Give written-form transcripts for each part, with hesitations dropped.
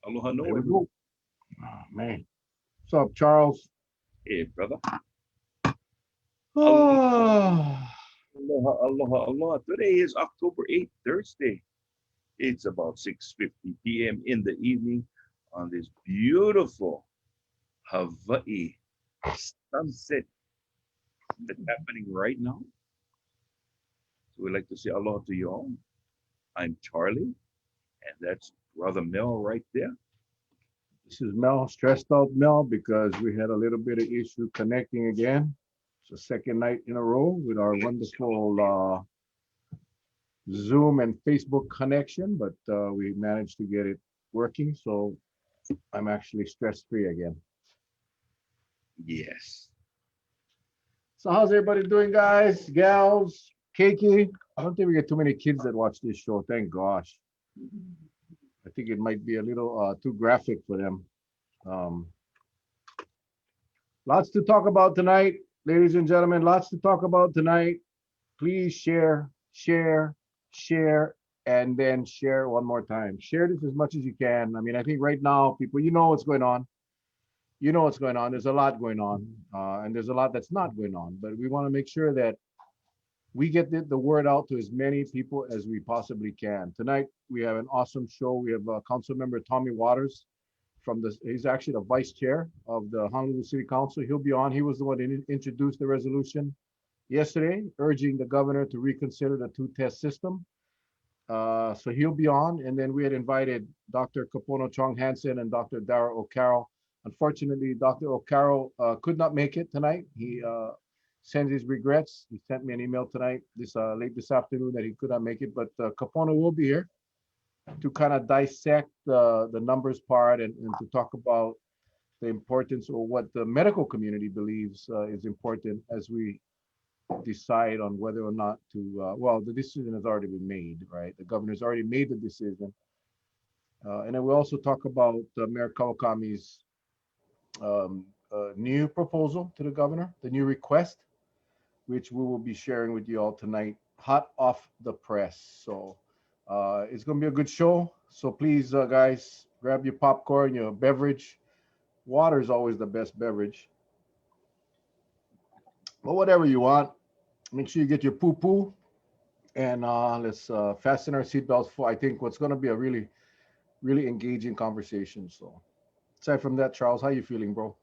Aloha no, There we everybody. go. Oh, man. What's up, Charles? Hey, brother. Aloha, Oh, aloha, aloha, aloha. Today is October 8th, Thursday. It's about 6:50 p.m. in the evening on this beautiful Hawaii sunset that's happening right now. So we'd like to say aloha to you all. I'm Charlie, and that's Brother Mel right there. this is Mel, stressed out Mel, because we had a little bit of issue connecting again. It's the second night in a row with our wonderful Zoom and Facebook connection, but we managed to get it working. So I'm actually stress free again. Yes. So how's everybody doing, guys, gals, Keiki? I don't think we get too many kids that watch this show. Thank gosh. I think it might be a little too graphic for them. Um, Lots to talk about tonight, ladies and gentlemen. Lots to talk about tonight. Please share, share, share, and then share one more time. Share this as much as you can. I mean, I think right now, people, you know what's going on. You know what's going on. There's a lot going on, and there's a lot that's not going on. But we want to make sure that we get the word out to as many people as we possibly can. Tonight, we have an awesome show. We have Council Member Tommy Waters he's actually the vice chair of the Honolulu City Council. He'll be on. He was the one that introduced the resolution yesterday, urging the governor to reconsider the two-test system. So he'll be on. And then we had invited Dr. Kapono Chong-Hanssen and Dr. Dara O'Carroll. Unfortunately, Dr. O'Carroll could not make it tonight. He sends his regrets. He sent me an email tonight, this late this afternoon, that he could not make it. But Kapono will be here to kind of dissect the numbers part, and to talk about the importance, or what the medical community believes is important, as we decide on whether or not to, well, the decision has already been made, right? The governor's already made the decision. And then we also talk about Mayor Kawakami's new proposal to the governor, the new request, which we will be sharing with you all tonight, hot off the press. So it's going to be a good show. So please, guys, grab your popcorn, your beverage. Water is always the best beverage, but whatever you want, make sure you get your poo poo, and let's fasten our seatbelts for, I think, what's going to be a really, really engaging conversation. So, aside from that, Charles, how you feeling, bro?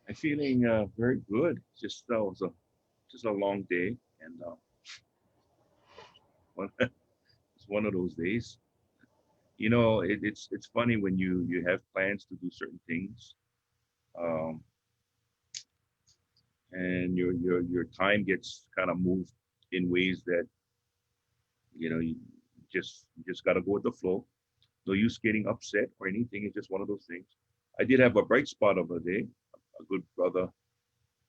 I'm feeling very good. Just a long day, and it's one of those days. It's funny when you have plans to do certain things, um, and your time gets kind of moved in ways that you just got to go with the flow. No use getting upset or anything. It's just one of those things. I did have a bright spot of a day. A good brother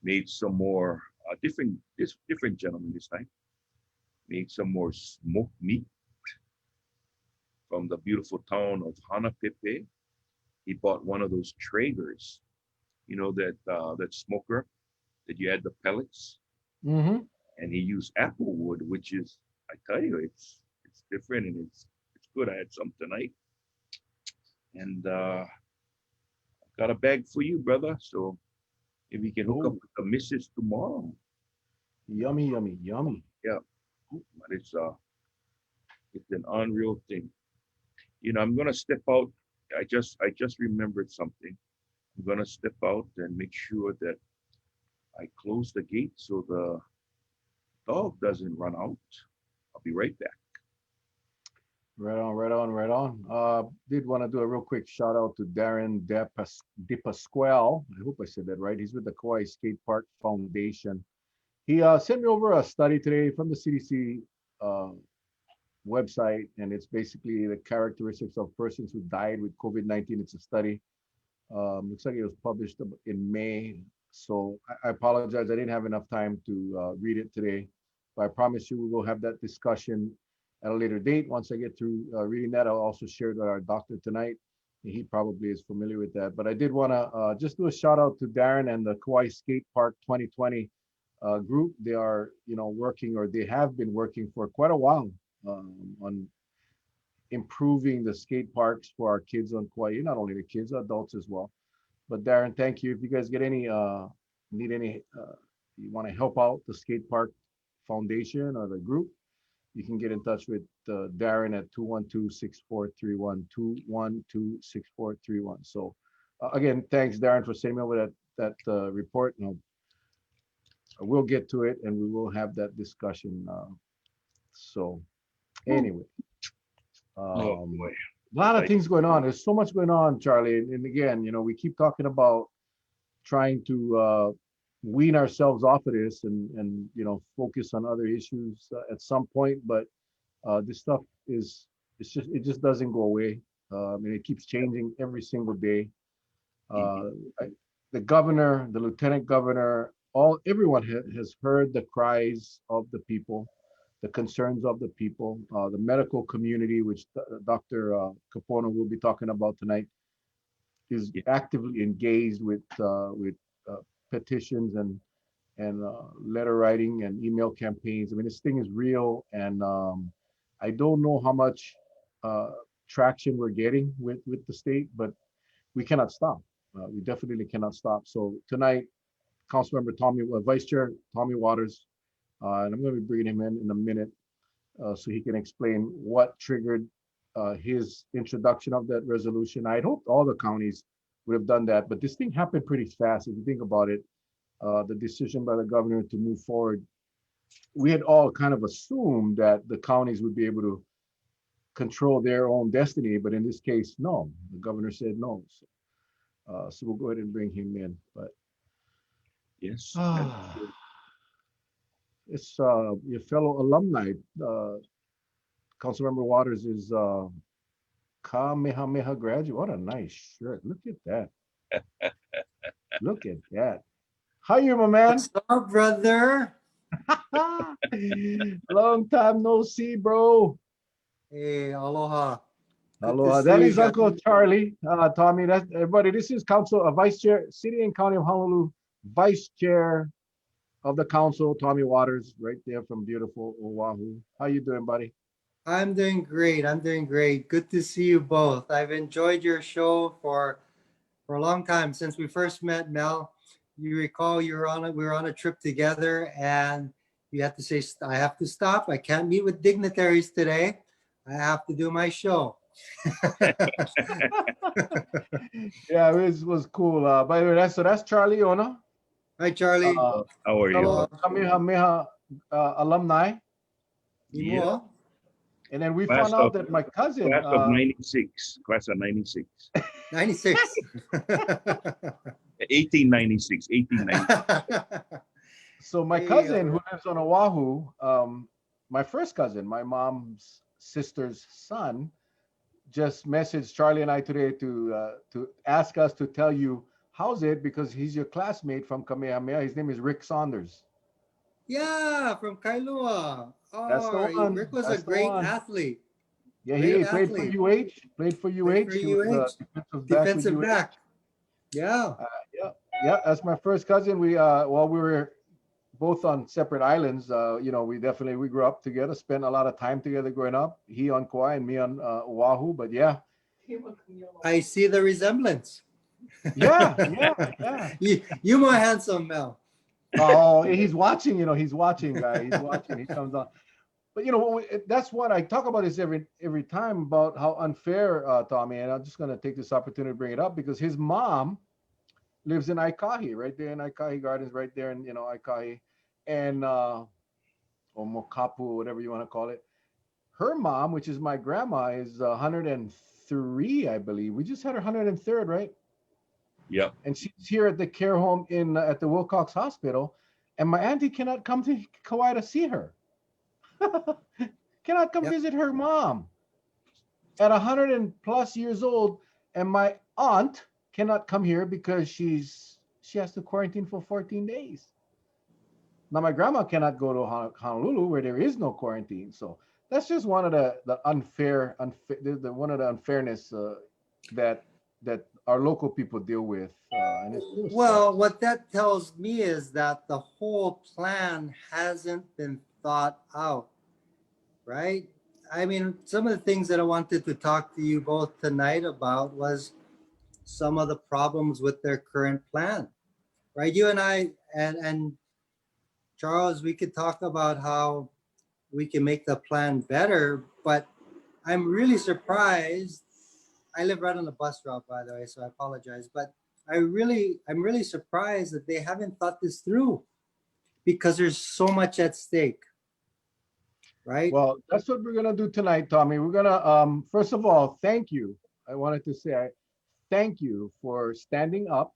made some more different gentleman this time made some more smoked meat from the beautiful town of Hanapepe. He bought one of those Traegers, that smoker that you add the pellets, Mm-hmm. and he used apple wood, which is, I tell you, it's different and it's good. I had some tonight, and got a bag for you, brother. So if you can hook up Oh, with the missus tomorrow, yummy, yummy, yummy. yeah. But it's an unreal thing. I'm gonna step out. I just remembered something. I'm gonna step out and make sure that I close the gate so the dog doesn't run out. I'll be right back. Right on, right on, right on. Did want to do a real quick shout out to Darren DePasquale. I hope I said that right. He's with the Kauai Skate Park Foundation. He sent me over a study today from the CDC uh, website, and it's basically the characteristics of persons who died with COVID-19. It's a study. Looks like it was published in May. So I apologize. I didn't have enough time to read it today. But I promise you we will have that discussion at a later date. Once I get through reading that, I'll also share it with our doctor tonight. He probably is familiar with that. But I did want to just do a shout out to Darren and the Kauai Skate Park 2020 group. They are, working, or they have been working for quite a while on improving the skate parks for our kids on Kauai, not only the kids, adults as well. But Darren, thank you. If you guys get any, need any, you want to help out the skate park foundation or the group, you can get in touch with Darren at 212-6431, 212-6431. So again, thanks Darren for sending me over that report. We'll get to it and we will have that discussion. So anyway, Oh a boy. lot of Like, things going on. There's so much going on, Charlie. And again, we keep talking about trying to wean ourselves off of this and focus on other issues at some point. But this stuff it just doesn't go away. I mean, it keeps changing every single day. mhm. Uh, the governor, the lieutenant governor, everyone has heard the cries of the people, the concerns of the people, the medical community, which Dr. Kapono will be talking about tonight, is Yeah. actively engaged with petitions and letter writing and email campaigns. I mean, this thing is real, and I don't know how much uh, traction we're getting with the state, but we cannot stop. We definitely cannot stop. So tonight, Councilmember Vice Chair Tommy Waters, and I'm going to be bringing him in a minute so he can explain what triggered his introduction of that resolution. I'd hoped all the counties would have done that, but this thing happened pretty fast. If you think about it, the decision by the governor to move forward, we had all kind of assumed that the counties would be able to control their own destiny, but in this case, no. The governor said no. So we'll go ahead and bring him in. But Yes. ah, it's your fellow alumni. Councilmember Waters is Kamehameha graduate. What a nice shirt. Look at that. Look at that. How you, my man? What's up, brother? Long time no see, bro. Hey, aloha. Good to Hello, see that you is guys. Uncle Charlie. Tommy, that's everybody. This is Vice Chair, City and County of Honolulu, Vice Chair of the Council, Tommy Waters, right there from beautiful Oahu. How you doing, buddy? I'm doing great. I'm doing great. Good to see you both. I've enjoyed your show for a long time since we first met, Mel. You recall we were on a trip together, and you had to say, I have to stop. I can't meet with dignitaries today. I have to do my show. Yeah, it was cool. By the way, that's Charlie Ona, Hi, Charlie. How are you? fellow Kamehameha alumni. Yeah. Imo. And then we Class found out of that my cousin, class of 96. Class of 96. 96. 1896. 1896. so my Hey, cousin who lives on Oahu, my first cousin, my mom's sister's son, just messaged Charlie and I today to ask us to tell you how's it because he's your classmate from Kamehameha. His name is Rick Saunders. Yeah, from Kailua. That's the Oh, one. Rick was a That's the great one. athlete. Yeah, Great he played for athlete. UH. Played for Played UH. for He was a UH. defensive back with Defensive UH. back. Yeah. Yeah, yeah. That's my first cousin. We while we were both on separate islands, we grew up together, spent a lot of time together growing up. He on Kauai and me on Oahu. But yeah, I see the resemblance. yeah. You more handsome, Mel. Oh, he's watching. He's watching, guy. He's watching. He comes on. But that's what I talk about this every time about how unfair, Tommy. And I'm just gonna take this opportunity to bring it up because his mom lives in Aikahi, right there in Aikahi Gardens, right there in Aikahi, and or Mokapu, whatever you want to call it. Her mom, which is my grandma, is 103, I believe. We just had her 103rd, right? Yep. And she's here at the care home in at the Wilcox Hospital, and my auntie cannot come to Kauai to see her. Cannot come Yep. visit her mom at 100 and plus years old, and my aunt cannot come here because she has to quarantine for 14 days. Now my grandma cannot go to Honolulu where there is no quarantine. So that's just one of the one of the unfairness that our local people deal with, and it's so Well, sad. what that tells me is that the whole plan hasn't been thought out, right? I mean, some of the things that I wanted to talk to you both tonight about was some of the problems with their current plan, right? You and I and Charles, we could talk about how we can make the plan better, but I'm really surprised. I live right on the bus route, by the way, so I apologize. But I'm really surprised that they haven't thought this through because there's so much at stake, right? Well, that's what we're gonna do tonight, Tommy. We're gonna first of all, thank you. I wanted to say thank you for standing up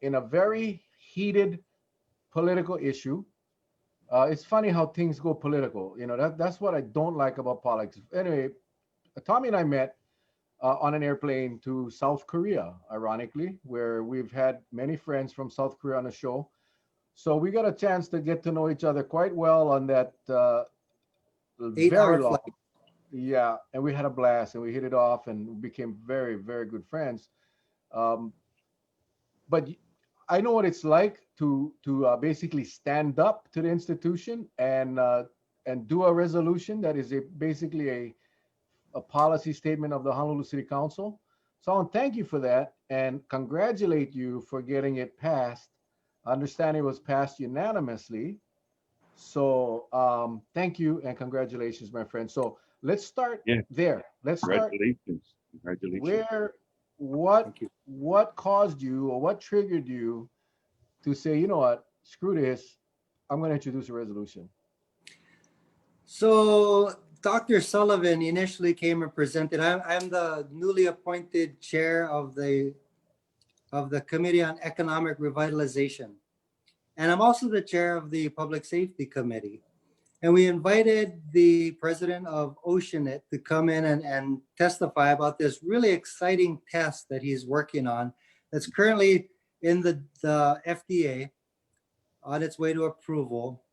in a very heated political issue. It's funny how things go political. You know, that's what I don't like about politics. Anyway, Tommy and I met on an airplane to South Korea, ironically, where we've had many friends from South Korea on the show. So we got a chance to get to know each other quite well on that 8 hour very long. flight. Yeah, and we had a blast and we hit it off and became very, very good friends. Um, but I know what it's like to basically stand up to the institution and do a resolution that is basically a policy statement of the Honolulu City Council. So I want to thank you for that and congratulate you for getting it passed. I understand it was passed unanimously. So thank you and congratulations, my friend. So let's start Yeah, there. Let's start congratulations. Congratulations. where what Thank you. what caused you or what triggered you to say, you know what, screw this, I'm going to introduce a resolution. So Dr. Sullivan initially came and presented. I'm the newly appointed chair of the Committee on Economic Revitalization. And I'm also the chair of the Public Safety Committee. And we invited the president of Oceanit to come in and testify about this really exciting test that he's working on that's currently in the FDA on its way to approval.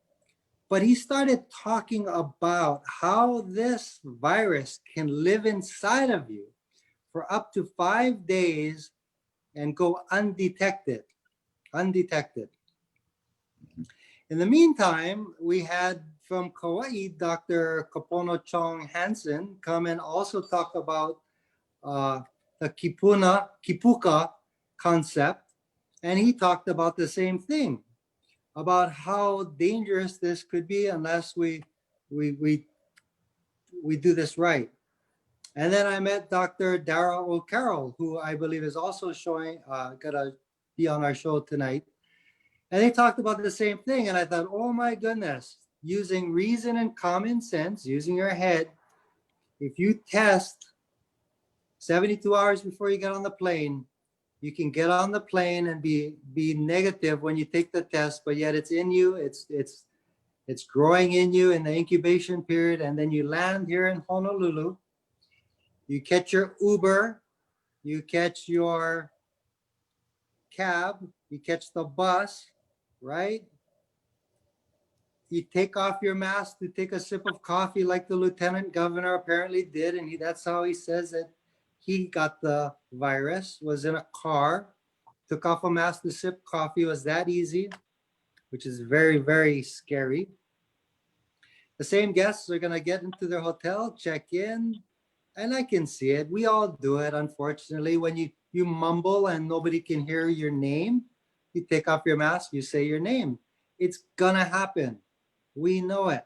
But he started talking about how this virus can live inside of you for up to 5 days and go undetected. Undetected. In the meantime, we had from Kauai, Dr. Kapono Chong-Hanssen come and also talk about the Kipuka concept. And he talked about the same thing, about how dangerous this could be unless we do this right. And then I met Dr. Dara O'Carroll, who I believe is also gonna be on our show tonight. And they talked about the same thing. And I thought, oh my goodness, using reason and common sense, using your head, if you test 72 hours before you get on the plane, you can get on the plane and be negative when you take the test, but yet it's in you, it's growing in you in the incubation period, and then you land here in Honolulu. You catch your Uber, you catch your cab, you catch the bus, right? You take off your mask to take a sip of coffee like the lieutenant governor apparently did, and that's how he says that he got the virus, was in a car, took off a mask to sip coffee. It was that easy, which is very, very scary. The same guests are going to get into their hotel, check in, and I can see it. We all do it, unfortunately. When you mumble and nobody can hear your name, you take off your mask, you say your name. It's going to happen. We know it.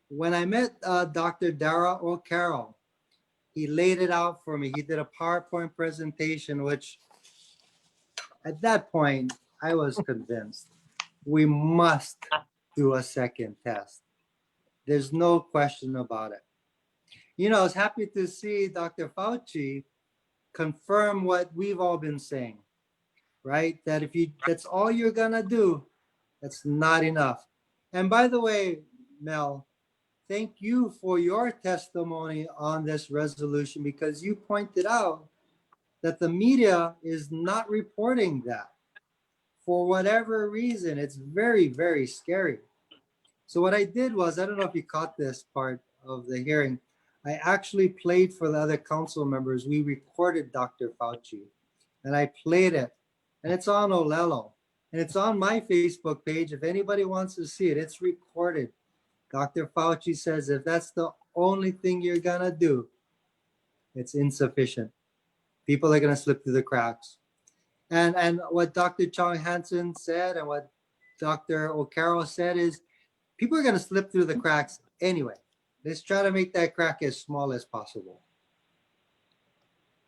When I met Dr. Dara O'Carroll, he laid it out for me. He did a PowerPoint presentation, which at that point, I was convinced we must do a second test. There's no question about it. You know, I was happy to see Dr. Fauci confirm what we've all been saying, right? That if that's all you're gonna do, that's not enough. And by the way, Mel, thank you for your testimony on this resolution, because you pointed out that the media is not reporting that for whatever reason. It's very, very scary. So what I did was, I don't know if you caught this part of the hearing, I actually played for the other council members. We recorded Dr. Fauci and I played it, and it's on Olelo and it's on my Facebook page. If anybody wants to see it, it's recorded. Dr. Fauci says if that's the only thing you're gonna do, it's insufficient. People are gonna slip through the cracks. And what Dr. Chong-Hanssen said and what Dr. O'Carroll said is people are gonna slip through the cracks anyway. Let's try to make that crack as small as possible.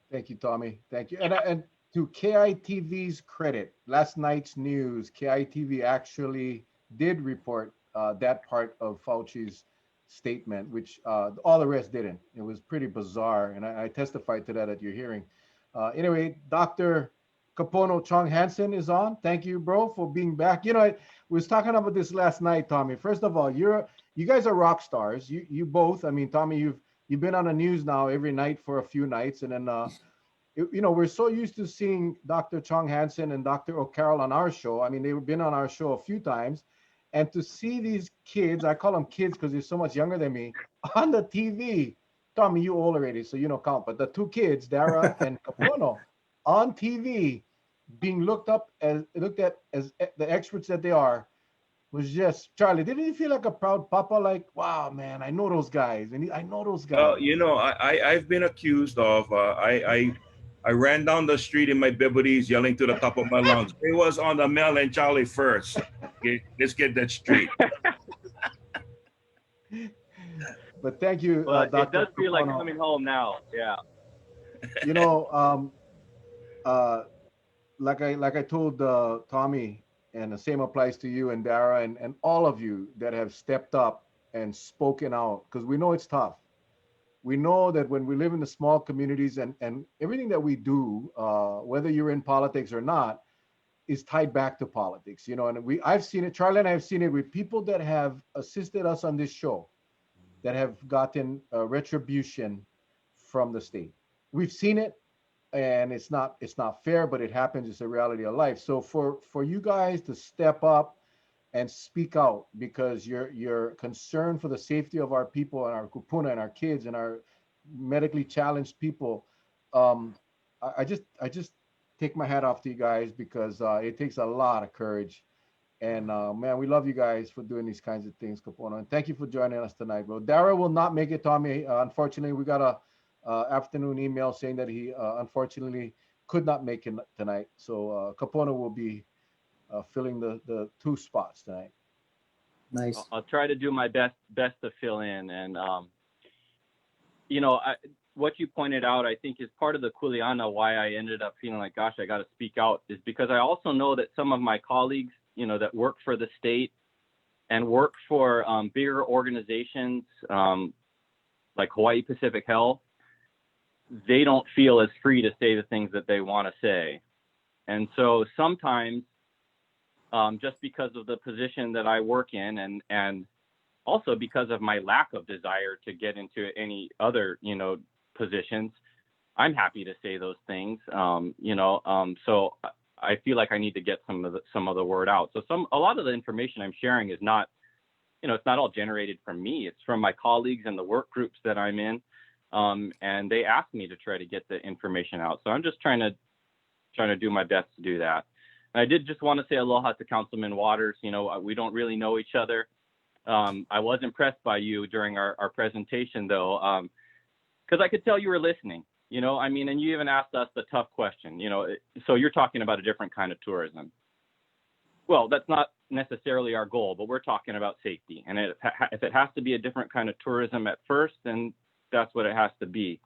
Thank you, Tommy. Thank you. And to KITV's credit, last night's news, KITV actually did report that part of Fauci's statement, which all the rest didn't. It was pretty bizarre, and I testified to that at your hearing. Anyway, Dr. Kapono Chong-Hanssen is on. Thank you, bro, for being back. You know, we was talking about this last night, Tommy. First of all, you guys are rock stars. You both. I mean, Tommy, you've been on the news now every night for a few nights, and then you know, we're so used to seeing Dr. Chong-Hanssen and Dr. O'Carroll on our show. I mean, they've been on our show a few times, and to see these kids, I call them kids because they're so much younger than me, on the TV. Tommy, you old already, so you don't count. But the two kids, Dara and Kapono, on TV, being looked at as the experts that they are, was just, Charlie, didn't you feel like a proud papa? Like, wow, man, I know those guys, and I know those guys. You know, I've been accused of I ran down the street in my bibbies yelling to the top of my lungs. It was on the Mel and Charlie first. Okay, let's get that straight. But thank you, But Dr. it does feel like Kapono. coming home now. Yeah. You know, like I told Tommy, and the same applies to you and Dara and all of you that have stepped up and spoken out, because we know it's tough. We know that when we live in the small communities and everything that we do, whether you're in politics or not, is tied back to politics. You know, and I've seen it, Charlie and I have seen it with people that have assisted us on this show that have gotten retribution from the state. We've seen it, and it's not fair, but it happens. It's a reality of life. So for you guys to step up and speak out because you're concerned for the safety of our people and our kupuna and our kids and our medically challenged people, I just take my hat off to you guys because it takes a lot of courage. And man, we love you guys for doing these kinds of things, Kapono. And thank you for joining us tonight, bro. Dara will not make it, Tommy. Unfortunately, we got a afternoon email saying that he unfortunately could not make it tonight. So Kapono will be filling the two spots tonight. Nice. I'll try to do my best to fill in. And you know, what you pointed out, I think, is part of the kuleana why I ended up feeling like, gosh, I got to speak out, is because I also know that some of my colleagues, you know, that work for the state and work for bigger organizations like Hawaii Pacific Health, they don't feel as free to say the things that they want to say. And so sometimes, just because of the position that I work in and also because of my lack of desire to get into any other, you know, positions, I'm happy to say those things, you know, so I feel like I need to get some of the word out. So a lot of the information I'm sharing is not, you know, it's not all generated from me. It's from my colleagues and the work groups that I'm in. And they asked me to try to get the information out. So I'm just trying to do my best to do that. And I did just want to say aloha to Councilman Waters. You know, we don't really know each other. I was impressed by you during our presentation, though, because I could tell you were listening. You know, I mean, and you even asked us the tough question, you know, so you're talking about a different kind of tourism. Well, that's not necessarily our goal, but we're talking about safety. And if it has to be a different kind of tourism at first, then that's what it has to be.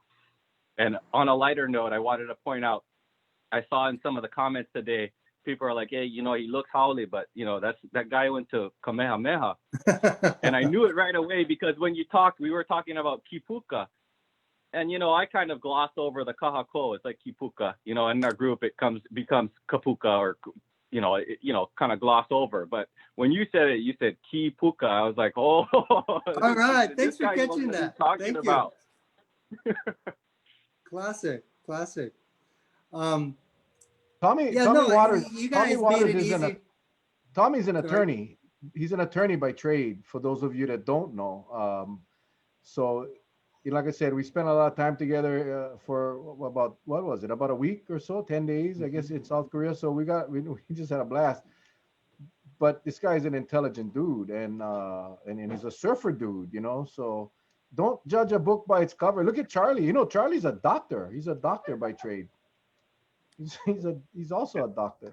And on a lighter note, I wanted to point out, I saw in some of the comments today, people are like, hey, you know, he looks haole, but, you know, that guy went to Kamehameha. And I knew it right away because when you talked, we were talking about Kipuka. And, you know, I kind of glossed over the kahako. It's like Kipuka, you know, in our group, it becomes Kapuka or, you know, kind of gloss over. But when you said it, you said Kipuka. I was like, oh. All right. Thanks for catching that. Thank about. you. Classic. Tommy Yeah, no, Waters. you Tommy guys Waters made it is easy. Tommy's an Sorry. attorney. He's an attorney by trade. For those of you that don't know, so like I said, we spent a lot of time together for about what was it? About a week or so, 10 days, I guess, in South Korea. So we just had a blast. but this guy's an intelligent dude, and he's a surfer dude, you know. So don't judge a book by its cover. Look at Charlie. You know, Charlie's a doctor. He's a doctor by trade. He's also a doctor.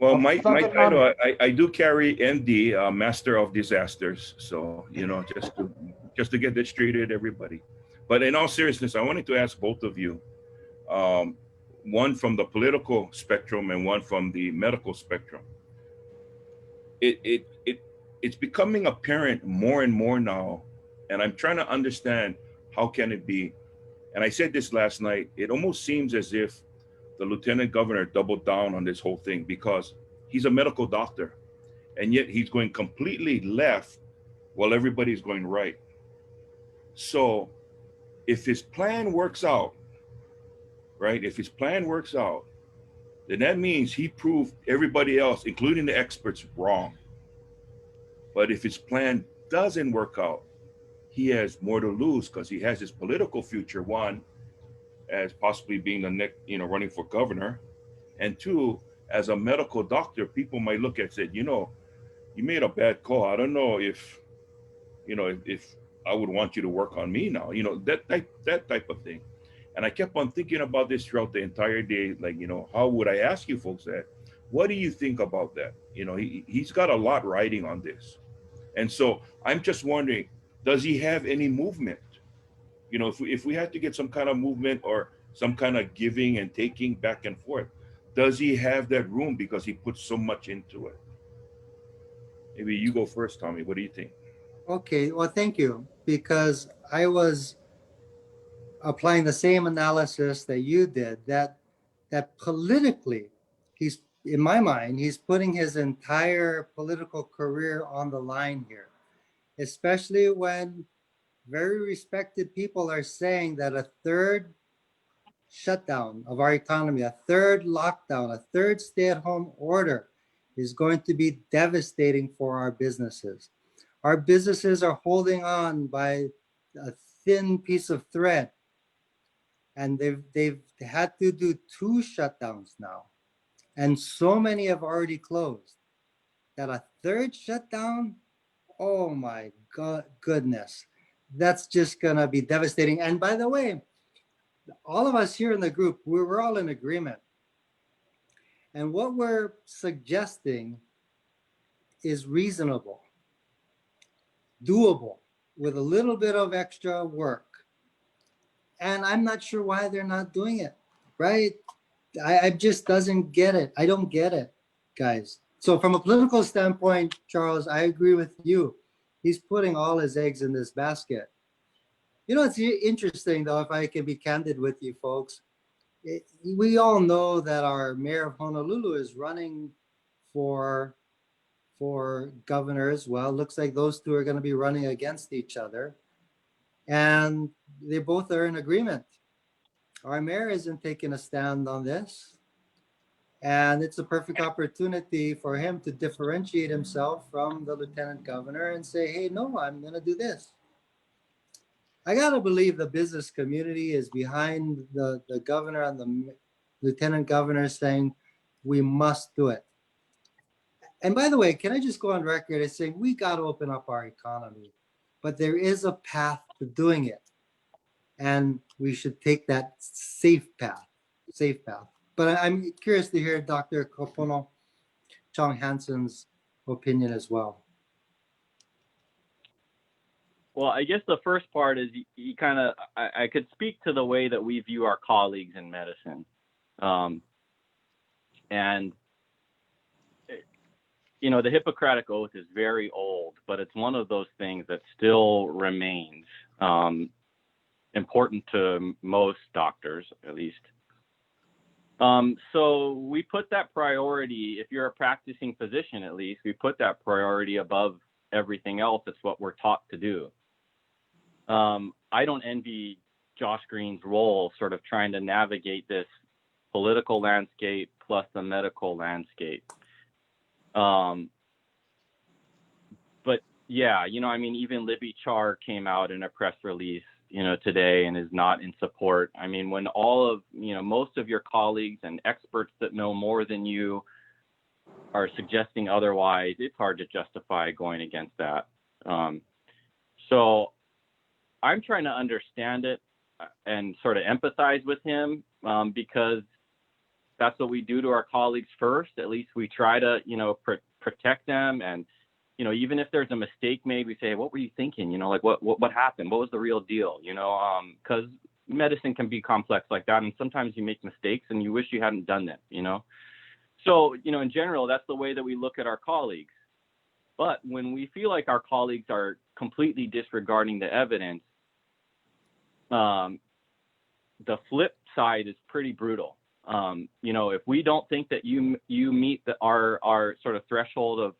Well, Of my Southern title, I do carry MD, Master of Disasters. So, you know, just to get that straight at everybody. But in all seriousness, I wanted to ask both of you, um, one from the political spectrum and one from the medical spectrum. It's becoming apparent more and more now, and I'm trying to understand how can it be. And I said this last night. It almost seems as if the lieutenant governor doubled down on this whole thing because he's a medical doctor, and yet he's going completely left while everybody's going right. So if his plan works out, right? If his plan works out, then that means he proved everybody else, including the experts, wrong. But if his plan doesn't work out, he has more to lose because he has his political future, one, as possibly being the next, you know, running for governor, and two, as a medical doctor, people might look at it and say, you know, you made a bad call. I don't know if, you know, if I would want you to work on me now, you know, that type of thing. And I kept on thinking about this throughout the entire day. Like, you know, how would I ask you folks that? What do you think about that? You know, he's got a lot riding on this. And so I'm just wondering, does he have any movement? You know, if we had to get some kind of movement or some kind of giving and taking back and forth, does he have that room because he puts so much into it? Maybe you go first, Tommy. What do you think? Okay, well, thank you, because I was applying the same analysis that you did, that politically, he's, in my mind, he's putting his entire political career on the line here, especially when very respected people are saying that a third shutdown of our economy, a third lockdown, a third stay-at-home order is going to be devastating for our businesses. Our businesses are holding on by a thin piece of thread, and they've had to do 2 shutdowns now, and so many have already closed that a third shutdown, oh my god, goodness, that's just gonna be devastating. And by the way, all of us here in the group, we're all in agreement, and what we're suggesting is reasonable, doable, with a little bit of extra work. And I'm not sure why they're not doing it, right? I just doesn't get it. I don't get it, guys. So from a political standpoint, Charles, I agree with you. He's putting all his eggs in this basket. You know, it's interesting, though, if I can be candid with you folks. We all know that our mayor of Honolulu is running for governor as well. Looks like those two are going to be running against each other. And they both are in agreement. Our mayor isn't taking a stand on this. And it's a perfect opportunity for him to differentiate himself from the lieutenant governor and say, hey, no, I'm going to do this. I got to believe the business community is behind the governor and the lieutenant governor saying, we must do it. And by the way, can I just go on record as saying we got to open up our economy, but there is a path to doing it. And we should take that safe path. But I'm curious to hear Dr. Kapono Chong-Hanssen's opinion as well. Well, I guess the first part is you kind of, I could speak to the way that we view our colleagues in medicine. And, you know, the Hippocratic Oath is very old, but it's one of those things that still remains important to most doctors, at least. So we put that priority, if you're a practicing physician, at least, we put that priority above everything else. It's what we're taught to do. I don't envy Josh Green's role, sort of trying to navigate this political landscape plus the medical landscape. But yeah, you know, I mean, even Libby Char came out in a press release, you know, today and is not in support. I mean, when all of, you know, most of your colleagues and experts that know more than you are suggesting otherwise, it's hard to justify going against that. So I'm trying to understand it and sort of empathize with him, because that's what we do to our colleagues first. At least we try to, protect them. And, even if there's a mistake made, we say, what were you thinking? Like what happened? What was the real deal? Because medicine can be complex like that. And sometimes you make mistakes and you wish you hadn't done them, So, in general, that's the way that we look at our colleagues. But when we feel like our colleagues are completely disregarding the evidence, the flip side is pretty brutal. If we don't think that you meet our sort of threshold of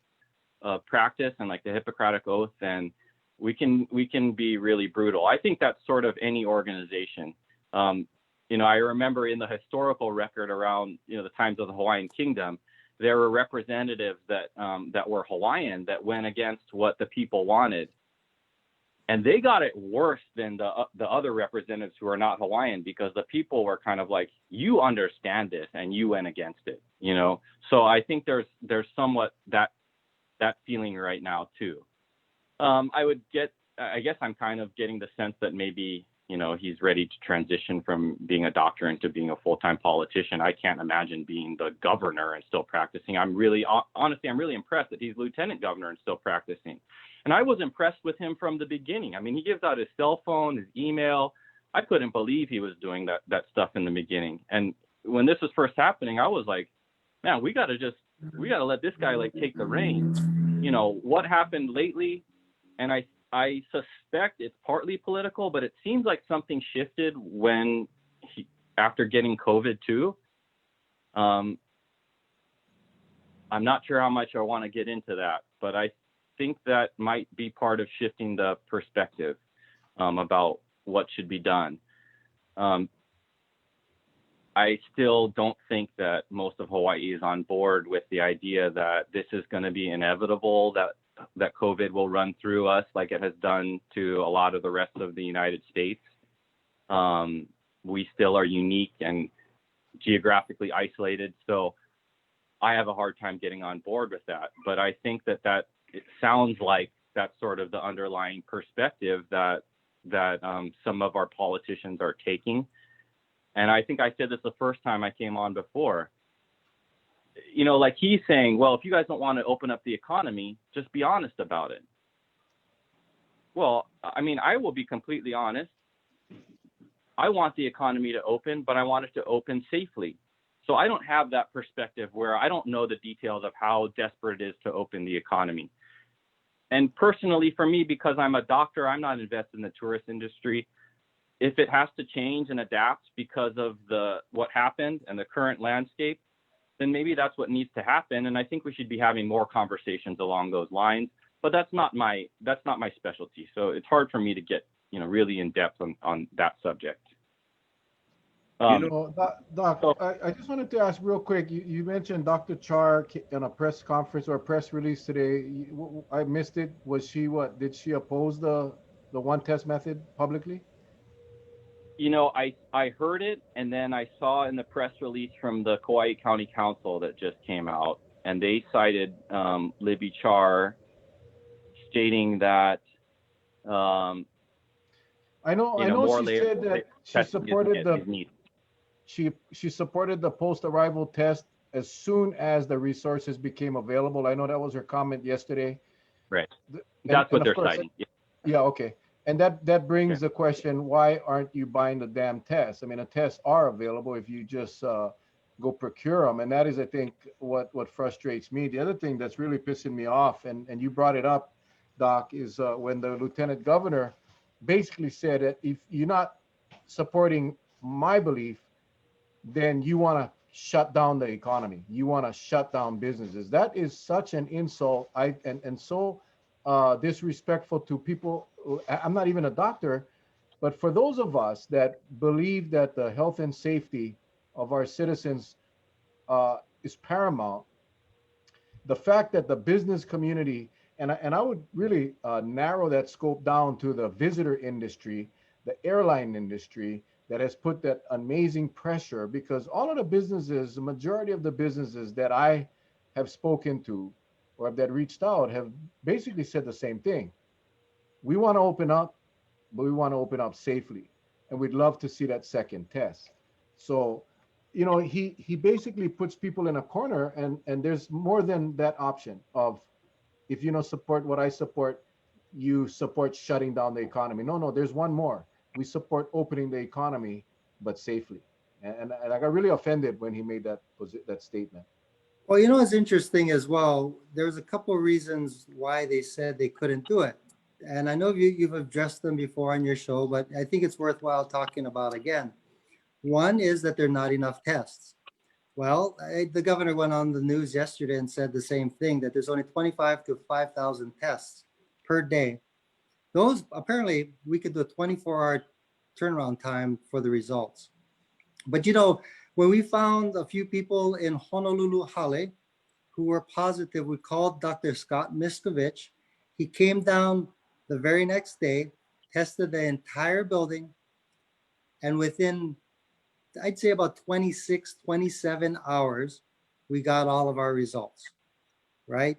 practice and like the Hippocratic Oath, then we can be really brutal. I think that's sort of any organization. I remember in the historical record around the times of the Hawaiian Kingdom, there were representatives that were Hawaiian that went against what the people wanted. And they got it worse than the other representatives who are not Hawaiian, because the people were kind of like, you understand this and you went against it, So I think there's somewhat that feeling right now too. I guess I'm kind of getting the sense that maybe, he's ready to transition from being a doctor into being a full-time politician. I can't imagine being the governor and still practicing. I'm really impressed that he's lieutenant governor and still practicing. And I was impressed with him from the beginning. I mean, he gives out his cell phone, his email. I couldn't believe he was doing that stuff in the beginning. And when this was first happening, I was like, man, we got to let this guy like take the reins. What happened lately? And I suspect it's partly political, but it seems like something shifted when after getting COVID too. I'm not sure how much I want to get into that, but I think that might be part of shifting the perspective about what should be done. I still don't think that most of Hawaii is on board with the idea that this is going to be inevitable, that COVID will run through us like it has done to a lot of the rest of the United States. We still are unique and geographically isolated. So I have a hard time getting on board with that. But I think that it sounds like that's sort of the underlying perspective that some of our politicians are taking. And I think I said this the first time I came on before. Like he's saying, well, if you guys don't want to open up the economy, just be honest about it. Well, I mean, I will be completely honest. I want the economy to open, but I want it to open safely. So I don't have that perspective where I don't know the details of how desperate it is to open the economy. And personally, for me, because I'm a doctor, I'm not invested in the tourist industry. If it has to change and adapt because of what happened and the current landscape, then maybe that's what needs to happen. And I think we should be having more conversations along those lines. But that's not my specialty. So it's hard for me to get really in depth on that subject. Doc, I just wanted to ask real quick. You mentioned Dr. Char in a press conference or a press release today. I missed it. Was she what? Did she oppose the one test method publicly? I heard it, and then I saw in the press release from the Kauai County Council that just came out, and they cited Libby Char, stating that I know she said that she supported she supported the post-arrival test as soon as the resources became available. I know that was her comment yesterday. Right. That's what they're citing. Yeah. Okay. And that brings the question, why aren't you buying the damn tests? I mean, the tests are available if you just go procure them. And that is, I think, what frustrates me. The other thing that's really pissing me off, and you brought it up, Doc, is when the lieutenant governor basically said that if you're not supporting my belief, then you want to shut down the economy. You want to shut down businesses. That is such an insult. And so disrespectful to people. I'm not even a doctor, but for those of us that believe that the health and safety of our citizens is paramount, the fact that the business community, and I would really narrow that scope down to the visitor industry, the airline industry, that has put that amazing pressure, because all of the businesses, the majority of the businesses that I have spoken to or that reached out have basically said the same thing. We want to open up, but we want to open up safely. And we'd love to see that second test. So, he basically puts people in a corner, and there's more than that option of, if you don't support what I support, you support shutting down the economy. No, no, there's one more. We support opening the economy, but safely. And I got really offended when he made that statement. Well, it's interesting as well. There's a couple of reasons why they said they couldn't do it. And I know you've addressed them before on your show, but I think it's worthwhile talking about again. One is that there are not enough tests. Well, the governor went on the news yesterday and said the same thing, that there's only 25 to 5,000 tests per day. Those, apparently, we could do a 24-hour turnaround time for the results. But when we found a few people in Honolulu, Hawaii, who were positive, we called Dr. Scott Miskovich. He came down the very next day, tested the entire building, and within, I'd say, about 26, 27 hours, we got all of our results, right?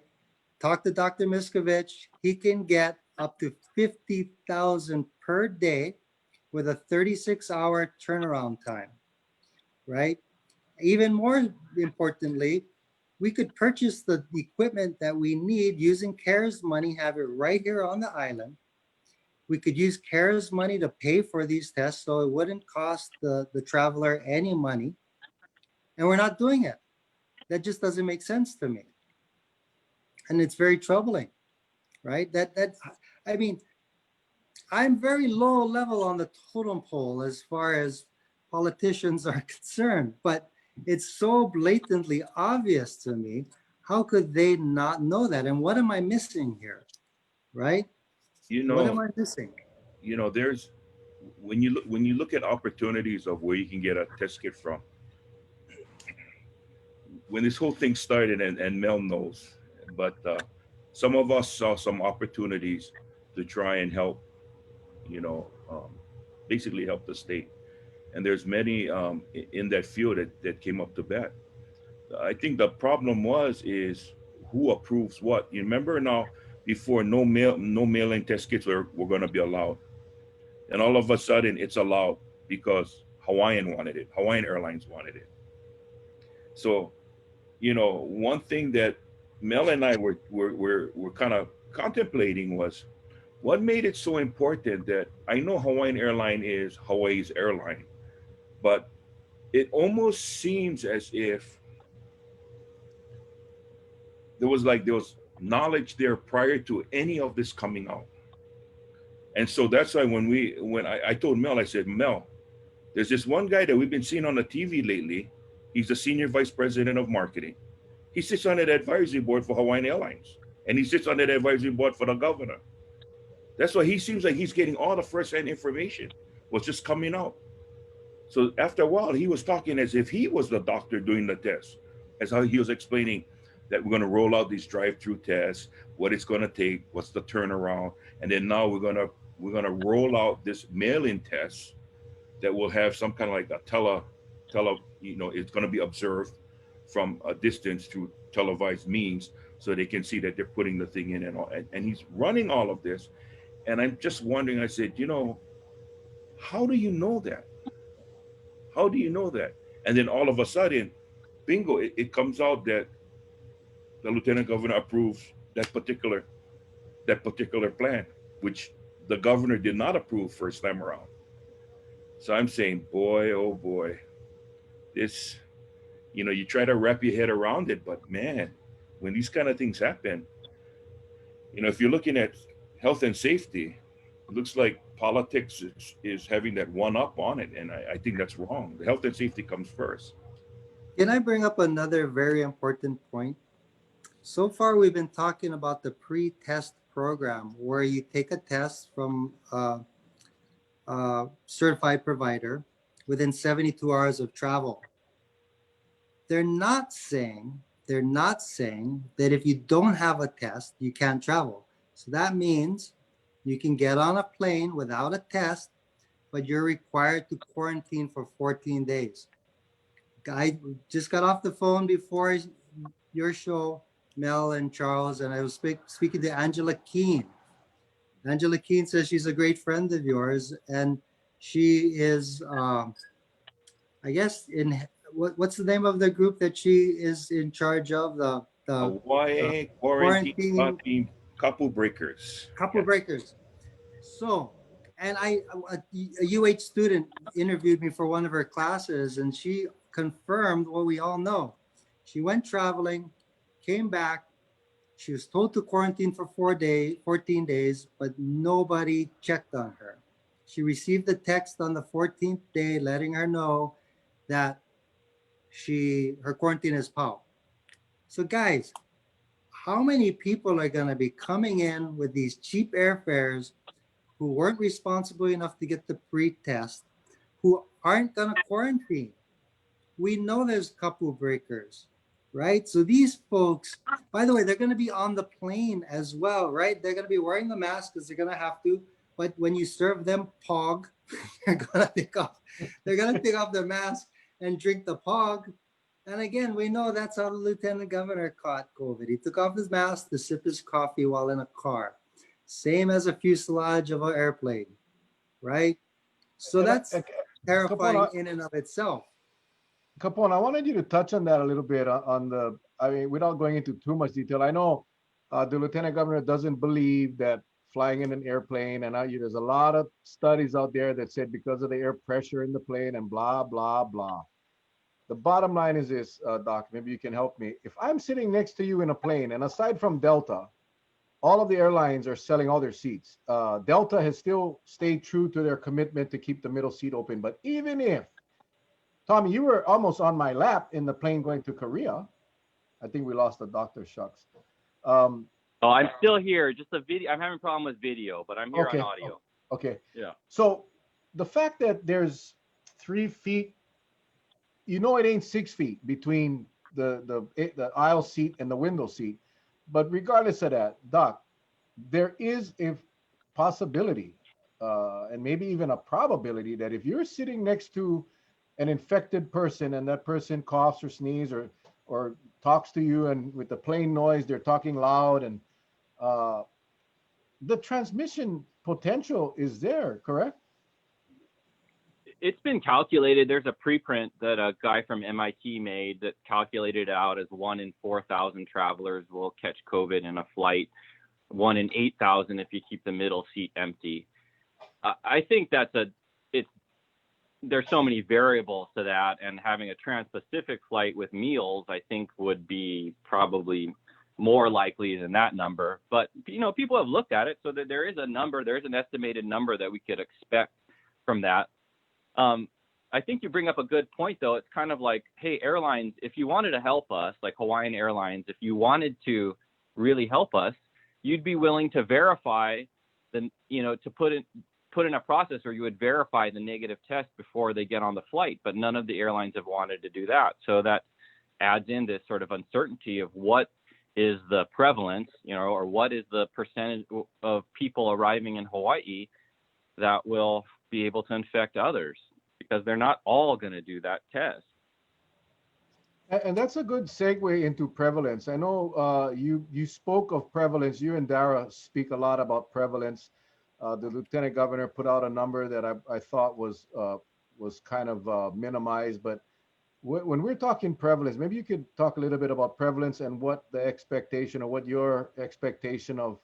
Talk to Dr. Miskovich. He can get up to 50,000 per day with a 36-hour turnaround time, right? Even more importantly, we could purchase the equipment that we need using CARES money, have it right here on the island. We could use CARES money to pay for these tests, so it wouldn't cost the traveler any money. And we're not doing it. That just doesn't make sense to me. And it's very troubling, right? I mean, I'm very low level on the totem pole as far as politicians are concerned, but it's so blatantly obvious to me. How could they not know that? And what am I missing here, right? What am I missing? There's when you look at opportunities of where you can get a test kit from. When this whole thing started, and Mel knows, but some of us saw some opportunities to try and help, you know, um, basically help the state. And there's many in that field that came up to bat. I think the problem is who approves what. You remember now, before no mail-in test kits were going to be allowed, and all of a sudden it's allowed because Hawaiian wanted it. Hawaiian Airlines wanted it. So one thing that Mel and I were kind of contemplating was what made it so important. That I know Hawaiian Airline is Hawaii's airline, but it almost seems as if there was knowledge there prior to any of this coming out. And so that's why when I told Mel, I said, Mel, there's this one guy that we've been seeing on the TV lately. He's the senior vice president of marketing. He sits on that advisory board for Hawaiian Airlines, and he sits on that advisory board for the governor. That's why he seems like he's getting all the first-hand information was just coming out. So after a while, he was talking as if he was the doctor doing the test, as how he was explaining that we're going to roll out these drive-through tests, what it's going to take, what's the turnaround, and then now we're going to roll out this mail-in test that will have some kind of like a it's going to be observed from a distance through televised means, so they can see that they're putting the thing in and all. And he's running all of this, and I'm just wondering. I said, how do you know that? How do you know that? And then all of a sudden, bingo! It comes out that the lieutenant governor approves that particular plan, which the governor did not approve first time around. So I'm saying, boy, oh boy, this, you try to wrap your head around it, but man, when these kind of things happen, if you're looking at health and safety, it looks like politics is having that one up on it. And I think that's wrong. The health and safety comes first. Can I bring up another very important point? So far, we've been talking about the pre-test program, where you take a test from a certified provider within 72 hours of travel. They're not saying that if you don't have a test, you can't travel. So that means you can get on a plane without a test, but you're required to quarantine for 14 days. I just got off the phone before your show, Mel and Charles, and I was speaking to Angela Keene. Angela Keene says she's a great friend of yours, and she is, I guess, in what's the name of the group that she is in charge of? The Hawaii quarantine quarantine team couple breakers. couple Yes. breakers. So, and a UH student interviewed me for one of her classes, and she confirmed what we all know. She went traveling, came back. She was told to quarantine for 14 days, but nobody checked on her. She received a text on the 14th day letting her know that her quarantine is POW. So guys, how many people are going to be coming in with these cheap airfares who weren't responsible enough to get the pre-test, who aren't going to quarantine? We know there's couple breakers, right? So these folks, by the way, they're going to be on the plane as well, right? They're going to be wearing the mask because they're going to have to. But when you serve them POG, they're going to take off. They're going to take off their mask and drink the POG. And again, we know that's how the lieutenant governor caught COVID. He took off his mask to sip his coffee while in a car. Same as a fuselage of an airplane, right? So that's terrifying in and of itself. Capone, I wanted you to touch on that a little bit I mean, without going into too much detail. I know the lieutenant governor doesn't believe that flying in an airplane, and there's a lot of studies out there that said because of the air pressure in the plane and blah, blah, blah. The bottom line is this, Doc, maybe you can help me. If I'm sitting next to you in a plane, and aside from Delta, all of the airlines are selling all their seats. Delta has still stayed true to their commitment to keep the middle seat open. But even if, Tommy, you were almost on my lap in the plane going to Korea. I think we lost the doctor, shucks. Oh, I'm still here. Just the video. I'm having a problem with video, but I'm here on audio. Okay. Yeah. So the fact that there's 3 feet, you know, it ain't 6 feet between the aisle seat and the window seat. But regardless of that, Doc, there is a possibility and maybe even a probability that if you're sitting next to an infected person and that person coughs or sneezes or talks to you, and with the plane noise, they're talking loud, and the transmission potential is there, correct? It's been calculated. There's a preprint that a guy from MIT made that calculated out as 1 in 4,000 travelers will catch COVID in a flight, 1 in 8,000 if you keep the middle seat empty. I think there's so many variables to that, and having a trans-Pacific flight with meals, I think, would be probably more likely than that number. But, you know, people have looked at it, so that there is a number, there's an estimated number that we could expect from that. I think you bring up a good point, though. It's kind of like, hey, airlines, if you wanted to help us, like Hawaiian Airlines, if you wanted to really help us, you'd be willing to verify to put in a process where you would verify the negative test before they get on the flight. But none of the airlines have wanted to do that. So that adds in this sort of uncertainty of what is the prevalence, or what is the percentage of people arriving in Hawaii that will be able to infect others, because they're not all going to do that test. And that's a good segue into prevalence. I know you spoke of prevalence. You and Dara speak a lot about prevalence. The lieutenant governor put out a number that I thought was kind of minimized. But when we're talking prevalence, maybe you could talk a little bit about prevalence and what the expectation, or what your expectation of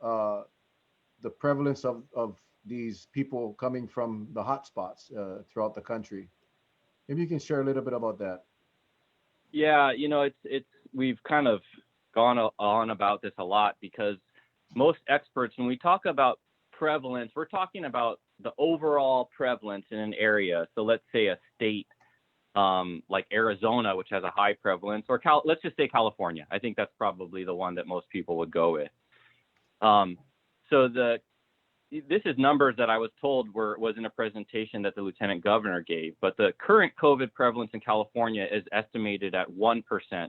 the prevalence of these people coming from the hotspots throughout the country. Maybe you can share a little bit about that. Yeah, we've kind of gone on about this a lot, because most experts, when we talk about prevalence, we're talking about the overall prevalence in an area. So let's say a state like Arizona, which has a high prevalence, or let's just say California. I think that's probably the one that most people would go with. So this is numbers that I was told was in a presentation that the lieutenant governor gave, but the current COVID prevalence in California is estimated at 1%.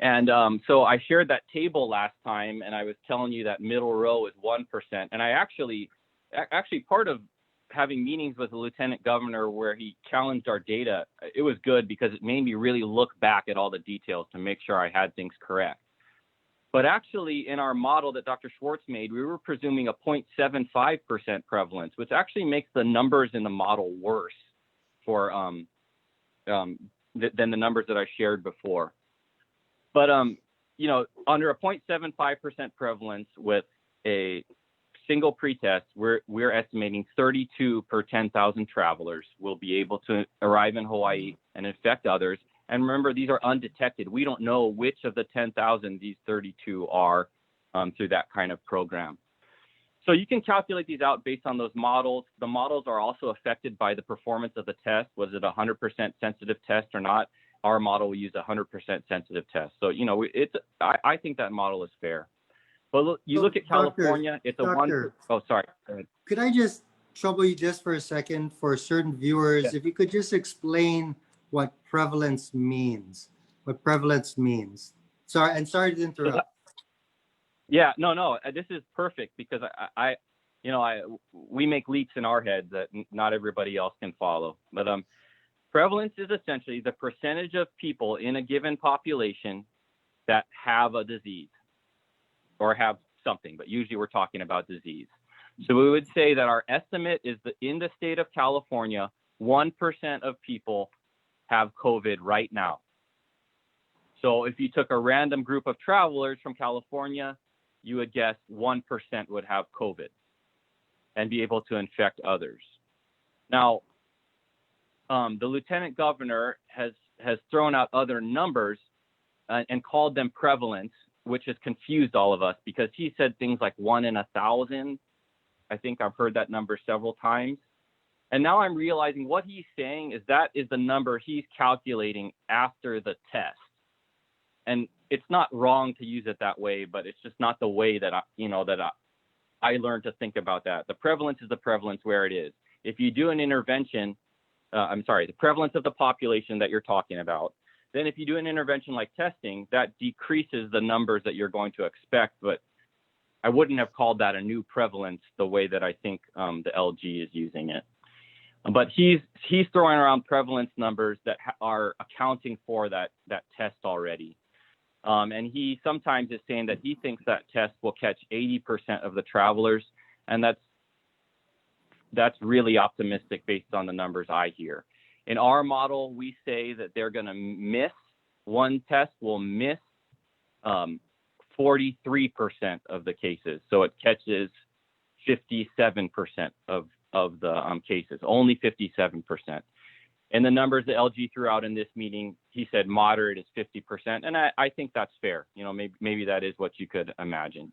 And so I shared that table last time, and I was telling you that middle row is 1%. And I actually part of having meetings with the lieutenant governor where he challenged our data, it was good because it made me really look back at all the details to make sure I had things correct. But actually, in our model that Dr. Schwartz made, we were presuming a 0.75% prevalence, which actually makes the numbers in the model worse for than the numbers that I shared before. But you know, under a 0.75% prevalence with a single pretest, we're estimating 32 per 10,000 travelers will be able to arrive in Hawaii and infect others. And remember, these are undetected. We don't know which of the 10,000 these 32 are through that kind of program. So you can calculate these out based on those models. The models are also affected by the performance of the test. Was it a 100% sensitive test or not? Our model will use a 100% sensitive test. So, you know, I think that model is fair. But look, you look at California, it's a one. Oh, sorry. Go ahead. Could I just trouble you just for a second for certain viewers? Yeah. If you could just explain what prevalence means. What prevalence means. Sorry, and sorry to interrupt. Yeah, no, this is perfect because we make leaps in our heads that not everybody else can follow. But prevalence is essentially the percentage of people in a given population that have a disease or have something, but usually we're talking about disease. So we would say that our estimate is that in the state of California, 1% of people have COVID right now. So if you took a random group of travelers from California, you would guess 1% would have COVID and be able to infect others. Now, the lieutenant governor has thrown out other numbers and called them prevalence, which has confused all of us because he said things like 1 in 1,000. I think I've heard that number several times. And now I'm realizing what he's saying is that is the number he's calculating after the test. And it's not wrong to use it that way, but it's just not the way that I learned to think about that. The prevalence is the prevalence where it is. If you do an intervention, the prevalence of the population that you're talking about, then if you do an intervention like testing, that decreases the numbers that you're going to expect. But I wouldn't have called that a new prevalence the way that I think the LG is using it. But he's throwing around prevalence numbers that are accounting for that test already. And he sometimes is saying that he thinks that test will catch 80% of the travelers. And that's really optimistic based on the numbers I hear. In our model, we say that they're going to miss, one test will miss 43% of the cases. So it catches 57% of the cases, only 57%. And the numbers that LG threw out in this meeting, he said moderate is 50%. And I think that's fair. You know, maybe that is what you could imagine.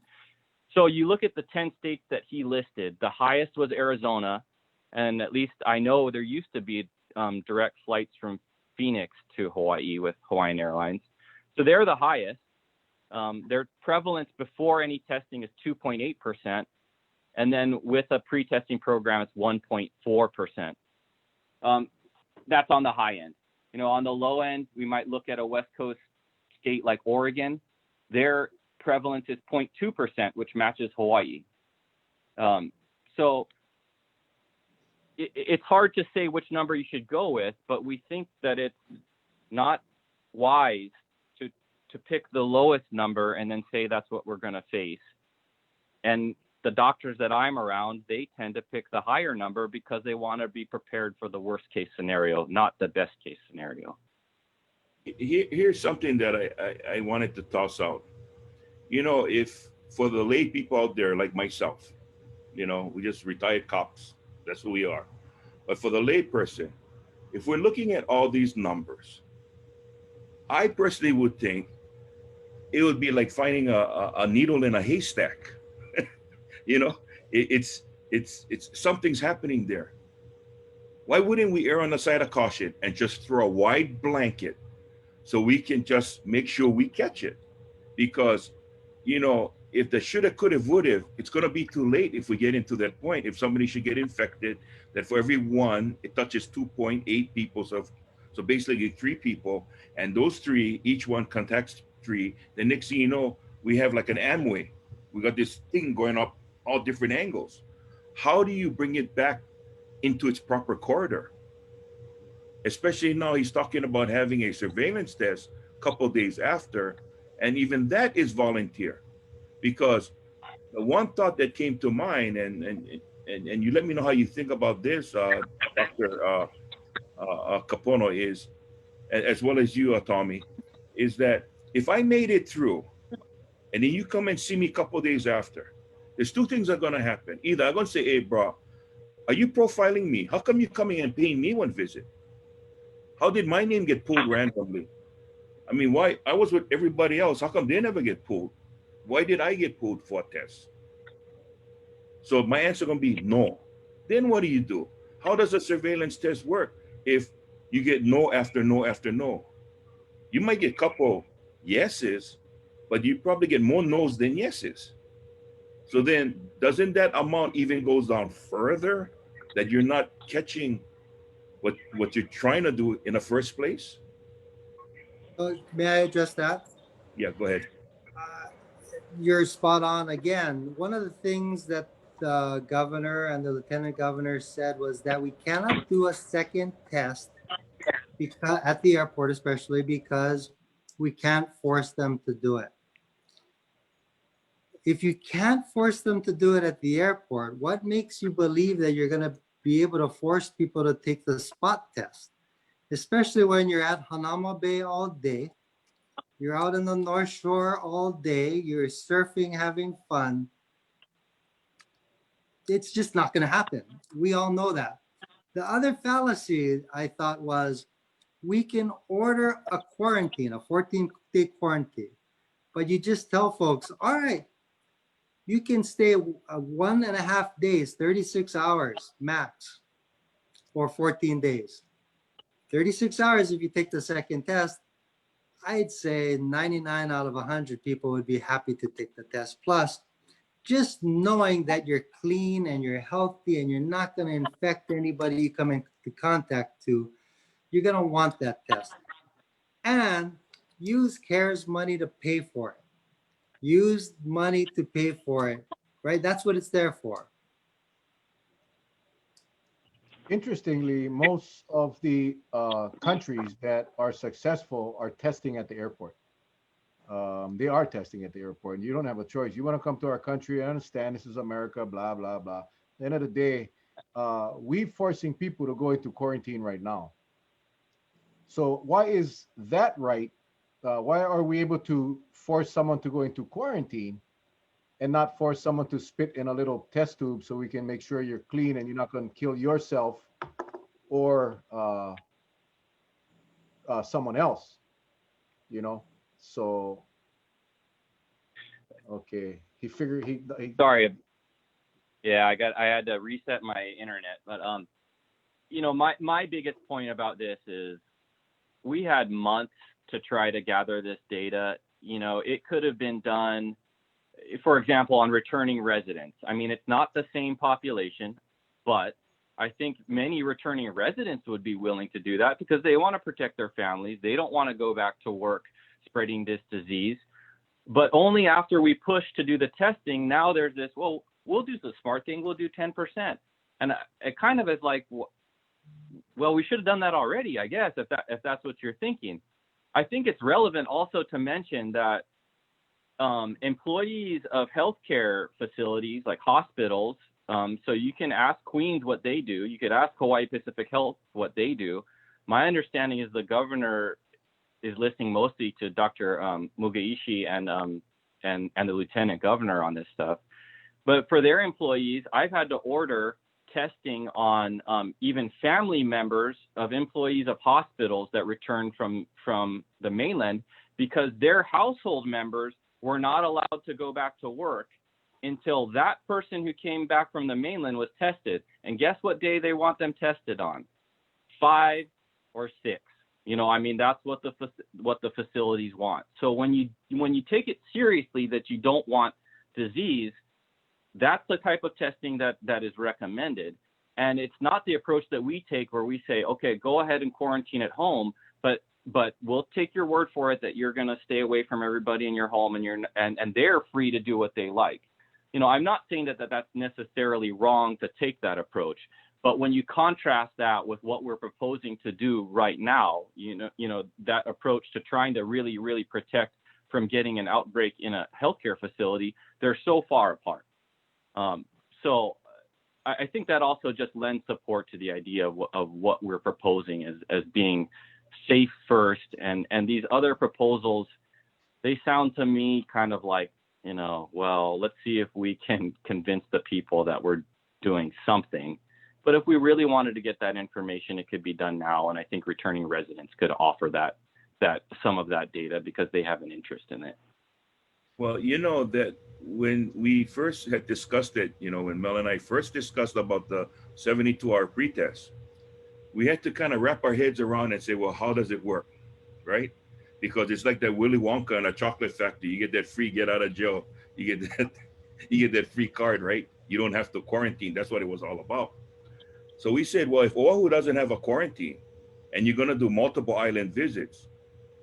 So you look at the 10 states that he listed, the highest was Arizona. And at least I know there used to be direct flights from Phoenix to Hawaii with Hawaiian Airlines. So they're the highest. Their prevalence before any testing is 2.8%. And then with a pre-testing program, it's 1.4%. That's on the high end. You know, on the low end, we might look at a West Coast state like Oregon. Their prevalence is 0.2%, which matches Hawaii. So it's hard to say which number you should go with, but we think that it's not wise to pick the lowest number and then say that's what we're going to face. And the doctors that I'm around, they tend to pick the higher number because they want to be prepared for the worst case scenario, not the best case scenario. Here's something that I wanted to toss out. You know, if for the lay people out there like myself, you know, we just retired cops, that's who we are. But for the lay person, if we're looking at all these numbers, I personally would think it would be like finding a needle in a haystack. You know, it's something's happening there. Why wouldn't we err on the side of caution and just throw a wide blanket so we can just make sure we catch it? Because, you know, if the shoulda, coulda, woulda, it's going to be too late if we get into that point. If somebody should get infected, that for every one, it touches 2.8 people. So basically 3 people, and those 3, each one contacts 3. The next thing you know, we have like an Amway. We got this thing going up all different angles. How do you bring it back into its proper corridor. Especially now he's talking about having a surveillance test a couple days after, and even that is volunteer. Because the one thought that came to mind, and you let me know how you think about this, Dr. Kapono, is, as well as you, Tommy, is that if I made it through, and then you come and see me a couple days after, there's two things are gonna happen. Either I'm gonna say, hey, bro, are you profiling me? How come you coming and paying me one visit? How did my name get pulled randomly? I mean, why? I was with everybody else. How come they never get pulled? Why did I get pulled for a test? So my answer gonna be no. Then what do? How does a surveillance test work if you get no after no after no? You might get a couple yeses, but you probably get more no's than yeses. So then doesn't that amount even goes down further, that you're not catching what you're trying to do in the first place? May I address that? Yeah, go ahead. Uh, you're spot on again. One of the things that the governor and the lieutenant governor said was that we cannot do a second test because, at the airport, especially because we can't force them to do it. If you can't force them to do it at the airport, what makes you believe that you're going to be able to force people to take the spot test? Especially when you're at Hanama Bay all day, you're out in the North Shore all day, you're surfing, having fun. It's just not going to happen. We all know that. The other fallacy I thought was we can order a quarantine, a 14-day quarantine, but you just tell folks, all right, you can stay 1.5 days, 36 hours max, or 14 days. 36 hours if you take the second test, I'd say 99 out of 100 people would be happy to take the test. Plus, just knowing that you're clean and you're healthy and you're not going to infect anybody you come into contact to, you're going to want that test. And use CARES money to pay for it. Use money to pay for it, right? That's what it's there for. Interestingly, most of the countries that are successful are testing at the airport. They are testing at the airport, and you don't have a choice. You want to come to our country, I understand this is America, blah, blah, blah. At the end of the day, we're forcing people to go into quarantine right now. So why is that right? Why are we able to force someone to go into quarantine and not force someone to spit in a little test tube so we can make sure you're clean and you're not going to kill yourself or someone else, you know? So, okay. He figured he Sorry. Yeah, I had to reset my internet, but you know, my biggest point about this is we had months to try to gather this data. You know, it could have been done, for example, on returning residents. I mean, it's not the same population, but I think many returning residents would be willing to do that because they want to protect their families. They don't want to go back to work spreading this disease. But only after we push to do the testing, now there's this, well, we'll do the smart thing, we'll do 10%. And it kind of is like, well, we should have done that already, I guess, if that's what you're thinking. I think it's relevant also to mention that employees of healthcare facilities like hospitals, so you can ask Queens what they do. You could ask Hawaii Pacific Health what they do. My understanding is the governor is listening mostly to Dr. Mugaishi and the lieutenant governor on this stuff. But for their employees, I've had to order testing on even family members of employees of hospitals that return from the mainland because their household members were not allowed to go back to work until that person who came back from the mainland was tested. And guess what day they want them tested on? 5 or 6. You know, I mean, that's what the facilities want. So when you take it seriously that you don't want disease, that's the type of testing that is recommended. And it's not the approach that we take where we say, okay, go ahead and quarantine at home, but we'll take your word for it that you're going to stay away from everybody in your home and they're free to do what they like. You know, I'm not saying that that's necessarily wrong to take that approach, But when you contrast that with what we're proposing to do right now, that approach to trying to really, really protect from getting an outbreak in a healthcare facility, they're so far apart. So I think that also just lends support to the idea of what we're proposing as being safe first. And these other proposals, they sound to me kind of like, well, let's see if we can convince the people that we're doing something. But if we really wanted to get that information, it could be done now. And I think returning residents could offer that some of that data because they have an interest in it. Well, that when we first had discussed it, when Mel and I first discussed about the 72-hour pretest, we had to kind of wrap our heads around and say, well, how does it work, right? Because it's like that Willy Wonka in a chocolate factory. You get that free get out of jail. You get that free card, right? You don't have to quarantine. That's what it was all about. So we said, well, if Oahu doesn't have a quarantine and you're going to do multiple island visits,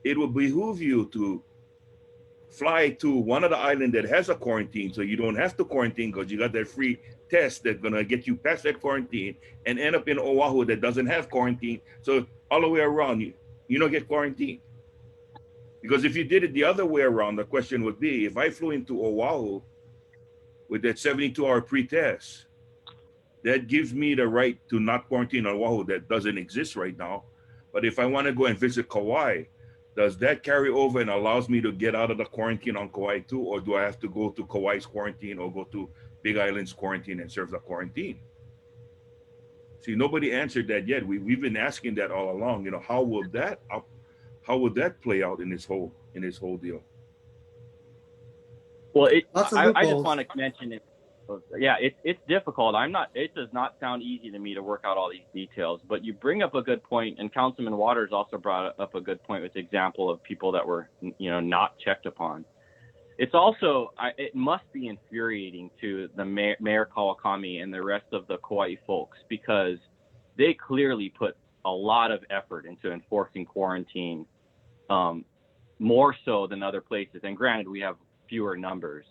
it will behoove you to fly to one of the islands that has a quarantine so you don't have to quarantine because you got that free test that's going to get you past that quarantine and end up in Oahu that doesn't have quarantine. So all the way around, you don't get quarantined. Because if you did it the other way around, the question would be, if I flew into Oahu with that 72-hour pre-test, that gives me the right to not quarantine on Oahu that doesn't exist right now. But if I want to go and visit Kauai, does that carry over and allows me to get out of the quarantine on Kauai too? Or do I have to go to Kauai's quarantine or go to Big Island's quarantine and serve the quarantine? See, nobody answered that yet. We've been asking that all along. How will that play out in this whole deal? Well, Lots of I just loopholes. want to mention it. Yeah, it's difficult. It does not sound easy to me to work out all these details, but you bring up a good point, and Councilman Waters also brought up a good point with the example of people that were, not checked upon. It's also, it must be infuriating to the Mayor Kawakami and the rest of the Kauai folks because they clearly put a lot of effort into enforcing quarantine, more so than other places. And granted, we have fewer numbers,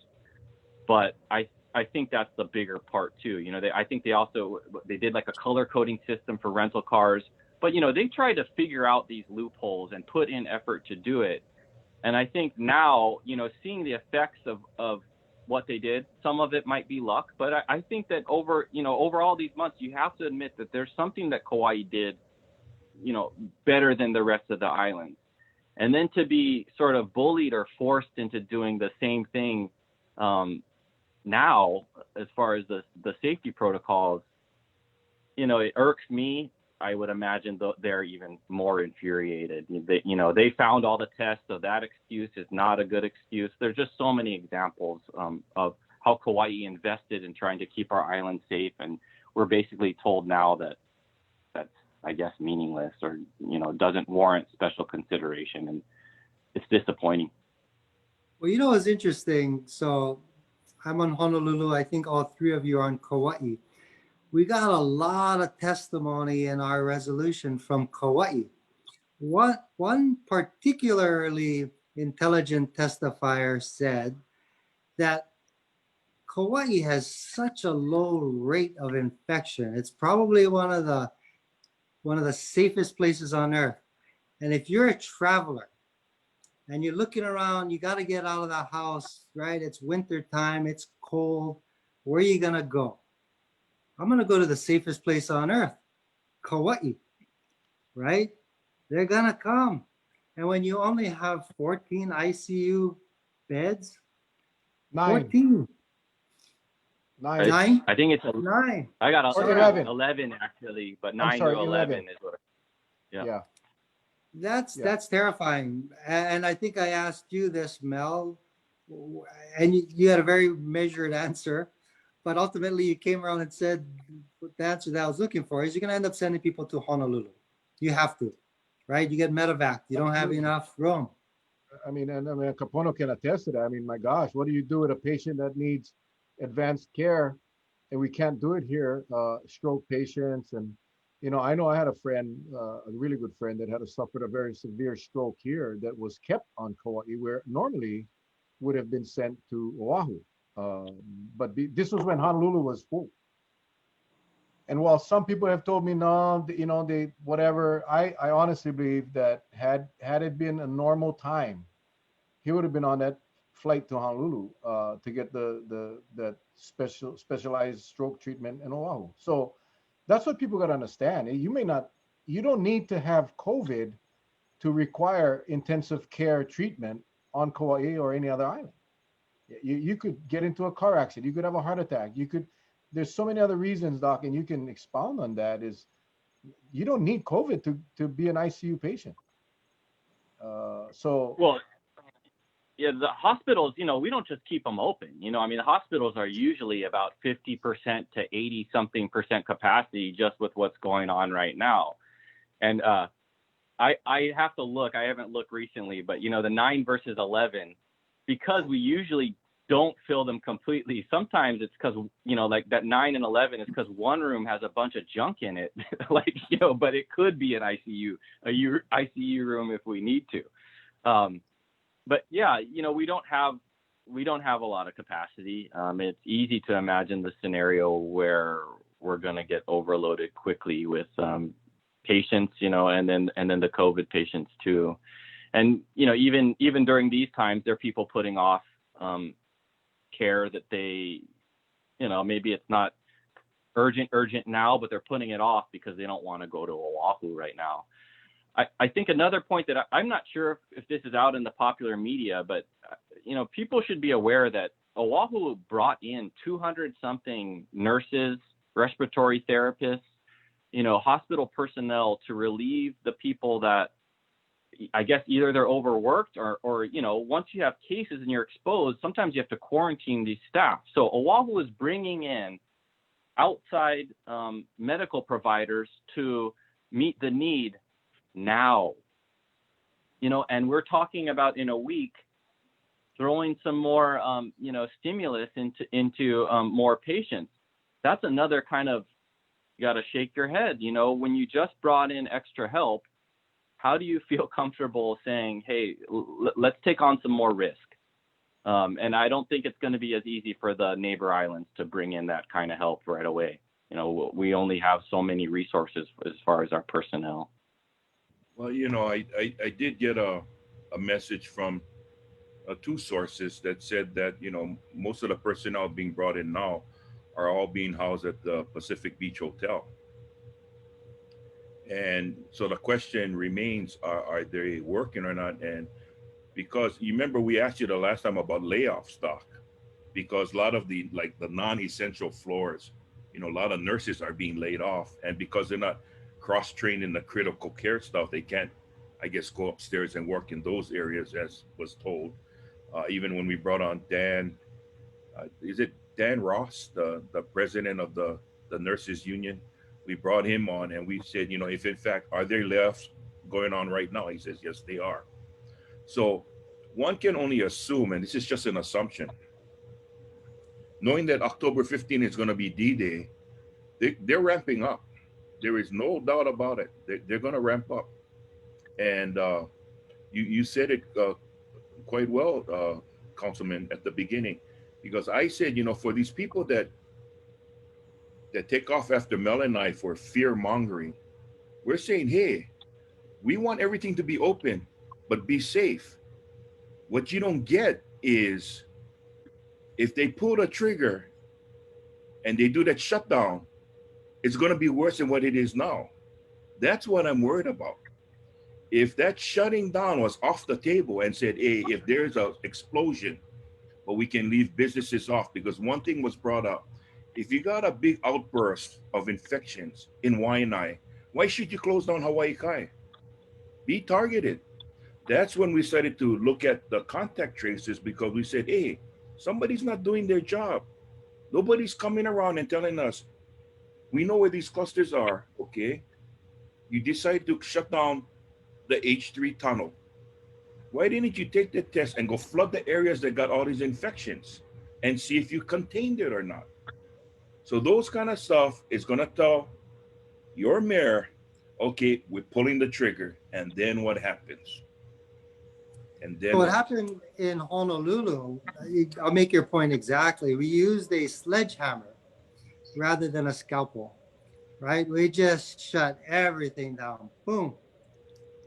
but I think that's the bigger part too. I think they did like a color coding system for rental cars, but they tried to figure out these loopholes and put in effort to do it. And I think now, seeing the effects of what they did, some of it might be luck, but I think that over all these months, you have to admit that there's something that Kauai did, better than the rest of the islands. And then to be sort of bullied or forced into doing the same thing, now, as far as the safety protocols, it irks me. I would imagine they're even more infuriated. They found all the tests, so that excuse is not a good excuse. There's just so many examples of how Kauai invested in trying to keep our island safe, and we're basically told now that that's, I guess, meaningless or doesn't warrant special consideration, and it's disappointing. Well, it's interesting. So I'm on Honolulu. I think all three of you are on Kauai. We got a lot of testimony in our resolution from Kauai. One particularly intelligent testifier said that Kauai has such a low rate of infection. It's probably one of the safest places on earth. And if you're a traveler and you're looking around, you got to get out of the house, right? It's winter time, it's cold. Where are you going to go? I'm going to go to the safest place on earth, Kauai, right? They're going to come. And when you only have 14 ICU beds, 14. 9? I think it's 9. I got Or 11. 11 actually, but I'm 9 sorry, to 11 11. is what. Yeah. That's terrifying. And I think I asked you this, Mel, and you had a very measured answer, but ultimately you came around and said the answer that I was looking for is you're going to end up sending people to Honolulu. You have to, right? You get medevac. You don't have enough room. I mean, Kapono can attest to that. I mean, my gosh, what do you do with a patient that needs advanced care and we can't do it here? Stroke patients, and I know I had a friend, a really good friend that had suffered a very severe stroke here that was kept on Kauai, where normally would have been sent to Oahu. But this was when Honolulu was full. And while some people have told me no, they whatever, I honestly believe that had it been a normal time, he would have been on that flight to Honolulu to get the specialized stroke treatment in Oahu. So that's what people got to understand. You don't need to have COVID to require intensive care treatment on Kauai or any other island. You could get into a car accident. You could have a heart attack. There's so many other reasons, Doc, and you can expound on that. You don't need COVID to be an ICU patient. Well, yeah, the hospitals, we don't just keep them open. I mean, the hospitals are usually about 50% to 80-something% capacity just with what's going on right now. And I have to look. I haven't looked recently, but, the 9 versus 11, because we usually don't fill them completely. Sometimes it's because, like that 9 and 11 is because one room has a bunch of junk in it, but it could be an ICU room if we need to. But yeah, we don't have a lot of capacity. It's easy to imagine the scenario where we're going to get overloaded quickly with patients, and then the COVID patients too. And, even during these times, there are people putting off care that they, maybe it's not urgent now, but they're putting it off because they don't want to go to Oahu right now. I think another point that I'm not sure if this is out in the popular media, but, people should be aware that Oahu brought in 200-something nurses, respiratory therapists, hospital personnel to relieve the people that, I guess either they're overworked or once you have cases and you're exposed, sometimes you have to quarantine these staff. So Oahu is bringing in outside medical providers to meet the need now, and we're talking about in a week throwing some more, stimulus into more patients. That's another kind of, you got to shake your head, when you just brought in extra help. How do you feel comfortable saying, hey, let's take on some more risk? And I don't think it's going to be as easy for the neighbor islands to bring in that kind of help right away. We only have so many resources as far as our personnel. Well, I did get a message from 2 sources that said that, most of the personnel being brought in now are all being housed at the Pacific Beach Hotel. And so the question remains, are they working or not? And because you remember we asked you the last time about layoff stock, because a lot of the non-essential floors, a lot of nurses are being laid off, and because they're not cross-trained in the critical care stuff, they can't, I guess, go upstairs and work in those areas, as was told. Even when we brought on Dan, is it Dan Ross, the president of the nurses union? We brought him on and we said, if in fact, are there layoffs going on right now? He says, yes, they are. So one can only assume, and this is just an assumption, knowing that October 15 is going to be D-Day, they're ramping up. There is no doubt about it. They're going to ramp up. And you said it quite well, Councilman, at the beginning, because I said, for these people that take off after Mel and I for fear mongering, we're saying, hey, we want everything to be open, but be safe. What you don't get is if they pull the trigger and they do that shutdown, it's going to be worse than what it is now. That's what I'm worried about. If that shutting down was off the table and said, hey, if there's an explosion, but we can leave businesses off, because one thing was brought up. If you got a big outburst of infections in Waianae, why should you close down Hawaii Kai? Be targeted. That's when we started to look at the contact traces, because we said, hey, somebody's not doing their job. Nobody's coming around and telling us, we know where these clusters are, okay? You decide to shut down the H3 tunnel. Why didn't you take the test and go flood the areas that got all these infections and see if you contained it or not? So those kind of stuff is going to tell your mayor, okay, we're pulling the trigger, and then what happens? And then what happened in Honolulu, I'll make your point exactly. We used a sledgehammer rather than a scalpel. right? We just shut everything down. Boom.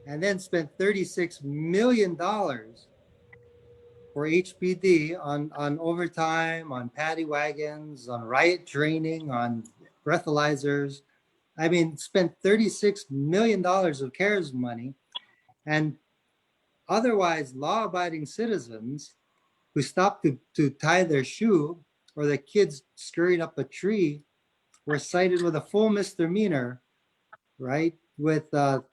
And then spent $36 million for HPD on overtime, on paddy wagons, on riot training, on breathalyzers. I mean, spent $36 million of CARES money, and otherwise law-abiding citizens who stopped to tie their shoe, or the kids scurried up a tree, were cited with a full misdemeanor, right? With up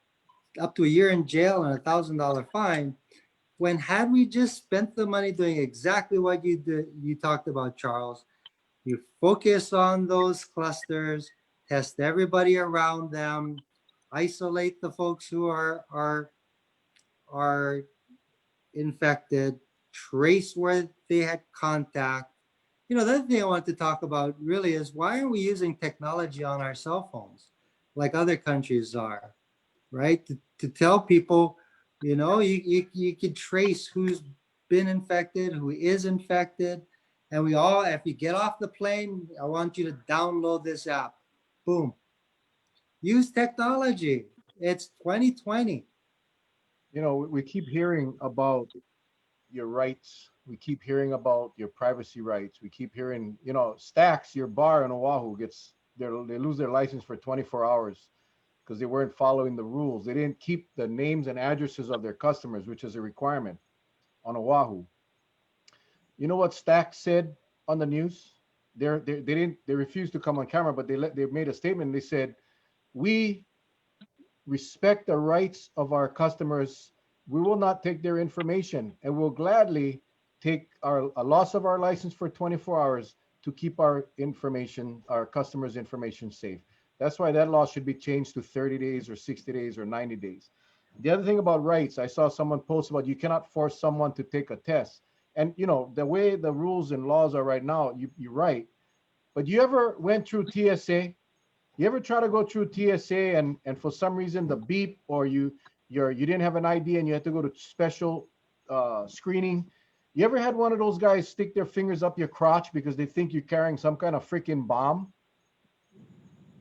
to a year in jail and $1,000 fine. When had we just spent the money doing exactly what you talked about, Charles, you focus on those clusters, test everybody around them, isolate the folks who are infected, trace where they had contact. You know, the other thing I want to talk about really is, why are we using technology on our cell phones like other countries are, right? To tell people, you know, you could trace who's been infected, who is infected. And we all, if you get off the plane, I want you to download this app. Boom. Use technology. It's 2020. You know, we keep hearing about your rights. We keep hearing about your privacy rights. We keep hearing, you know, Stacks, your bar in Oahu they lose their license for 24 hours because they weren't following the rules. They didn't keep the names and addresses of their customers, which is a requirement on Oahu. You know what Stacks said on the news? They refused to come on camera, but they made a statement. They said, we respect the rights of our customers. We will not take their information, and we'll gladly take a loss of our license for 24 hours to keep our information, our customers' information safe. That's why that law should be changed to 30 days or 60 days or 90 days. The other thing about rights, I saw someone post about, you cannot force someone to take a test. And you know, the way the rules and laws are right now, you're right. But you ever went through TSA? You ever try to go through TSA and for some reason the beep, or you didn't have an ID and you had to go to special screening? You ever had one of those guys stick their fingers up your crotch because they think you're carrying some kind of freaking bomb?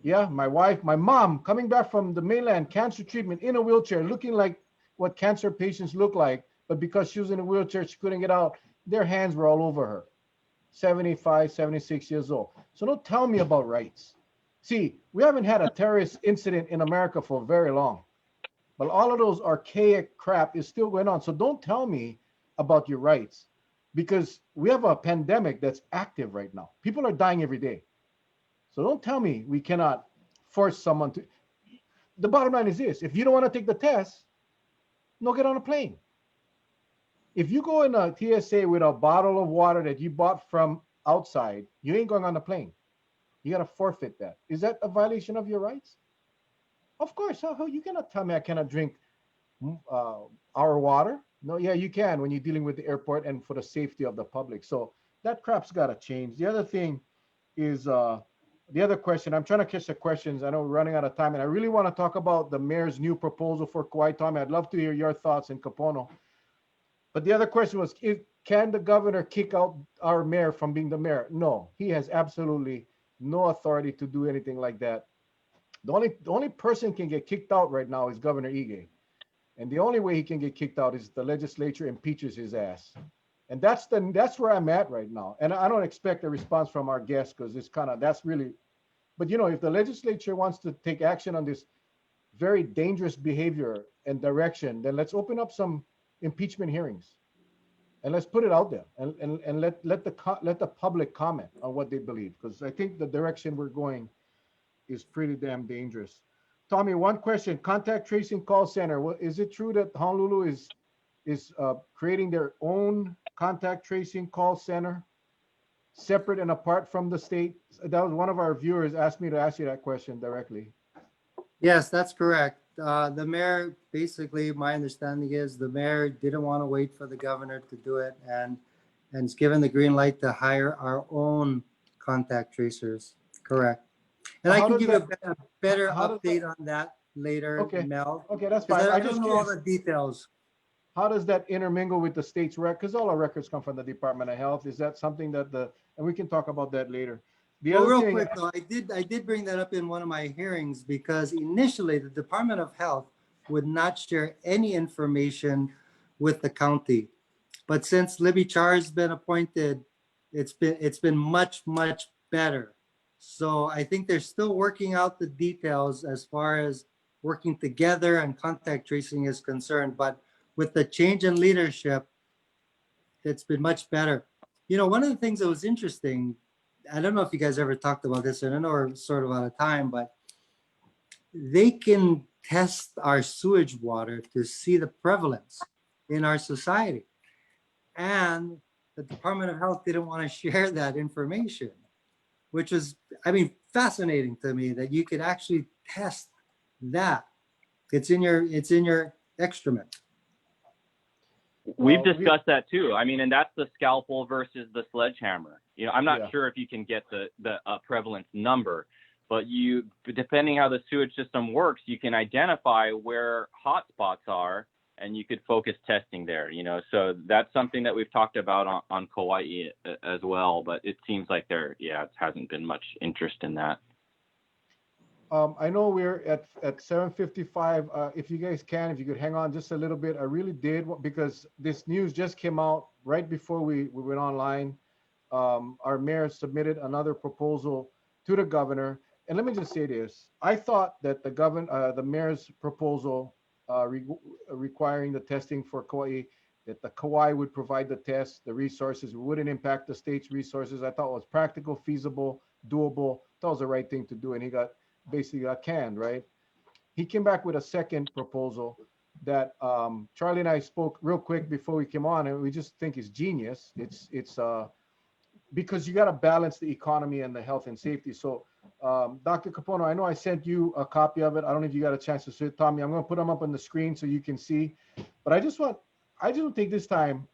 Yeah, my mom coming back from the mainland, cancer treatment, in a wheelchair, looking like what cancer patients look like, but because she was in a wheelchair, she couldn't get out. Their hands were all over her. 75, 76 years old. So don't tell me about rights. See, we haven't had a terrorist incident in America for very long, but all of those archaic crap is still going on. So don't tell me about your rights, because we have a pandemic that's active right now. People are dying every day. So don't tell me we cannot force someone to. The bottom line is this: if you don't want to take the test, no, get on a plane. If you go in a TSA with a bottle of water that you bought from outside, you ain't going on the plane. You got to forfeit that. Is that a violation of your rights? Of course. How you cannot tell me I cannot drink our water? No, yeah, you can when you're dealing with the airport and for the safety of the public. So that crap's got to change. The other thing is the other question. I'm trying to catch the questions. I know we're running out of time, and I really want to talk about the mayor's new proposal for Kauai. Tommy, I'd love to hear your thoughts in Kapono. But the other question was, can the governor kick out our mayor from being the mayor? No, he has absolutely no authority to do anything like that. The only person can get kicked out right now is Governor Ige. And the only way he can get kicked out is the legislature impeaches his ass. And that's where I'm at right now. And I don't expect a response from our guests, because that's really, but you know, if the legislature wants to take action on this very dangerous behavior and direction, then let's open up some impeachment hearings. And let's put it out there, and let the public comment on what they believe, because I think the direction we're going is pretty damn dangerous. Tommy, one question: contact tracing call center. Well, is it true that Honolulu is creating their own contact tracing call center, separate and apart from the state? That was one of our viewers asked me to ask you that question directly. Yes, that's correct. The mayor, basically, my understanding is the mayor didn't want to wait for the governor to do it, and is given the green light to hire our own contact tracers. Correct. And I can give you a better update on that later, Okay. Mel. Okay, that's fine. I don't know all the details. How does that intermingle with the state's record? Because all our records come from the Department of Health. Is that something that and we can talk about that later. The Well, other real thing, quick though, I did bring that up in one of my hearings because initially the Department of Health would not share any information with the county. But since Libby Char's been appointed, it's been much better. So I think they're still working out the details as far as working together and contact tracing is concerned. But with the change in leadership, it's been much better. You know, one of the things that was interesting, I don't know if you guys ever talked about this, and I know we're sort of out of time, but they can test our sewage water to see the prevalence in our society. And the Department of Health didn't want to share that information, which was, I mean, fascinating to me that you could actually test that. It's in your excrement. We've Well, discussed that too. I mean, and that's the scalpel versus the sledgehammer. You know, I'm not Yeah. sure if you can get the prevalence number, but depending how the sewage system works, you can identify where hot spots are, and you could focus testing there. You know, so that's something that we've talked about on Kauai as well. But it seems like it hasn't been much interest in that. I know we're at 7:55. If you guys can, if you could hang on just a little bit, I really did because this news just came out right before we went online. Our mayor submitted another proposal to the governor, and let me just say this: I thought that the mayor's proposal requiring the testing for Kauai, that the Kauai would provide the test, the resources, wouldn't impact the state's resources. I thought it was practical, feasible, doable. Thought it was the right thing to do, and he basically got canned, right? He came back with a second proposal that Charlie and I spoke real quick before we came on, and we just think is genius. It's because you got to balance the economy and the health and safety. So, Dr. Kapono, I know I sent you a copy of it. I don't know if you got a chance to see it, Tommy. I'm going to put them up on the screen so you can see. But I just want to take this time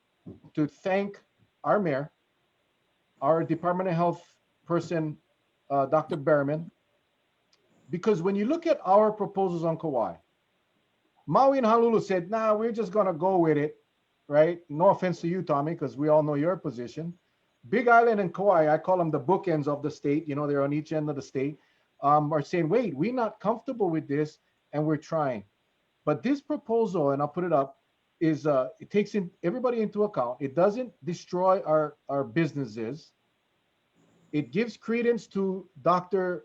to thank our mayor, our Department of Health person, Dr. Berman, because when you look at our proposals on Kauai, Maui and Honolulu said, nah, we're just going to go with it, right? No offense to you, Tommy, because we all know your position. Big Island and Kauai, I call them the bookends of the state. You know, they're on each end of the state, are saying, wait, we're not comfortable with this, and we're trying. But this proposal, and I'll put it up, is it takes everybody into account. It doesn't destroy our businesses. It gives credence to Dr.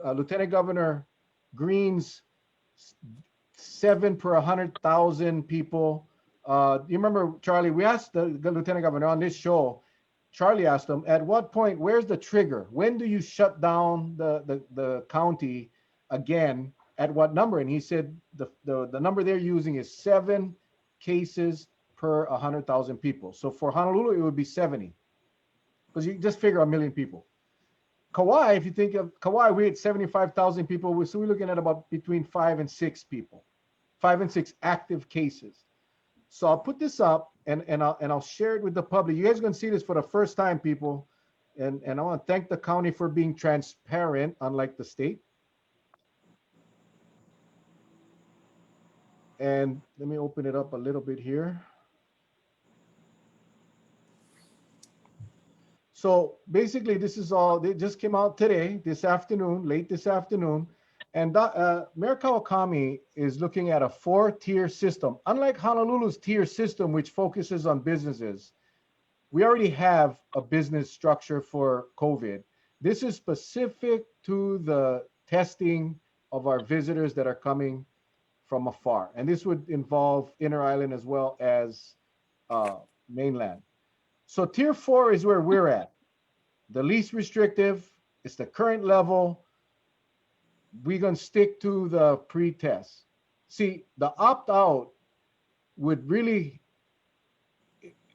Lieutenant Governor Green's 7 per 100,000 people. You remember, Charlie, we asked the Lieutenant Governor on this show, Charlie asked him, at what point, where's the trigger? When do you shut down the county again? At what number? And he said the number they're using is 7 cases per 100,000 people. So for Honolulu, it would be 70. Because you just figure 1 million people. Kauai, if you think of Kauai, we had 75,000 people. So we're looking at about between 5 and 6 people, 5 and 6 active cases. So I'll put this up and I'll share it with the public. You guys are going to see this for the first time, people. And I want to thank the county for being transparent, unlike the state. And let me open it up a little bit here. So basically, this is all, they just came out today, this afternoon, late this afternoon. And Mayor Kawakami is looking at a 4-tier system. Unlike Honolulu's tier system, which focuses on businesses, we already have a business structure for COVID. This is specific to the testing of our visitors that are coming from afar. And this would involve inner island as well as mainland. So tier 4 is where we're at. The least restrictive, it's the current level. We're going to stick to the pre-test. See, the opt-out would really,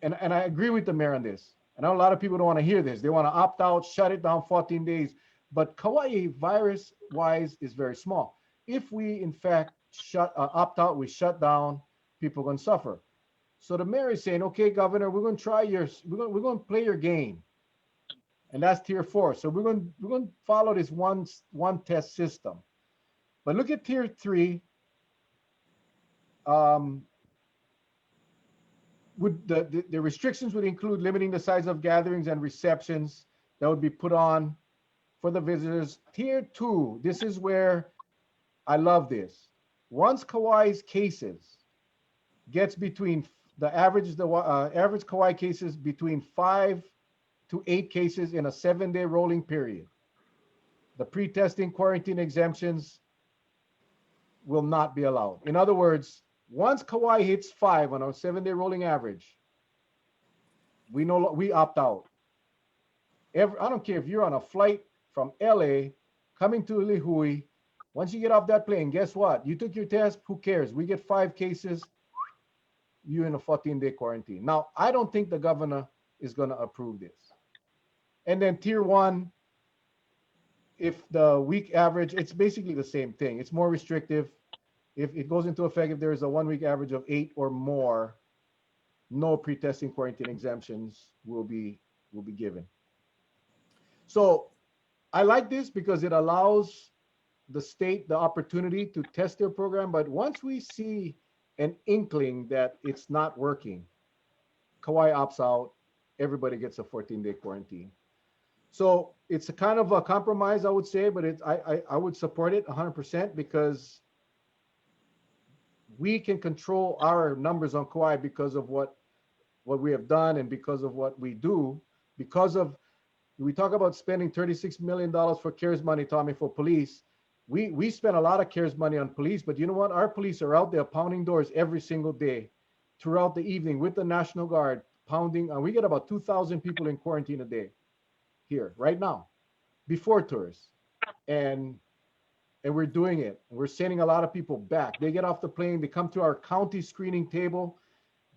and I agree with the mayor on this. I know a lot of people don't want to hear this. They want to opt out, shut it down 14 days. But Kauai, virus-wise, is very small. If we, in fact, opt out, we shut down, people are going to suffer. So the mayor is saying, okay, governor, we're going to try we're going to play your game. And that's tier 4. So we're going to follow this one test system. But look at tier 3. would the restrictions would include limiting the size of gatherings and receptions that would be put on for the visitors. Tier 2, this is where I love this. Once Kauai's cases gets between the average Kauai cases between 5 to 8 cases in a 7-day rolling period, the pre-testing quarantine exemptions will not be allowed. In other words, once Kauai hits 5 on a 7-day rolling average, we opt out. I don't care if you're on a flight from LA coming to Lihui. Once you get off that plane, guess what? You took your test, who cares? We get 5 cases, you in a 14-day quarantine. Now, I don't think the governor is going to approve this. And then tier 1, if the week average, it's basically the same thing. It's more restrictive. If it goes into effect, if there is a 1-week average of 8 or more, no pre-testing quarantine exemptions will be given. So I like this because it allows the state the opportunity to test their program. But once we see an inkling that it's not working, Kauai opts out, everybody gets a 14-day quarantine. So it's a kind of a compromise, I would say, but I would support it 100% because we can control our numbers on Kauai because of what we have done and because of what we do. Because of, we talk about spending $36 million for CARES money, Tommy, for police. We spend a lot of CARES money on police, but you know what? Our police are out there pounding doors every single day throughout the evening with the National Guard pounding. We get about 2,000 people in quarantine a day here right now before tourists. And we're doing it. We're sending a lot of people back. They get off the plane, they come to our county screening table.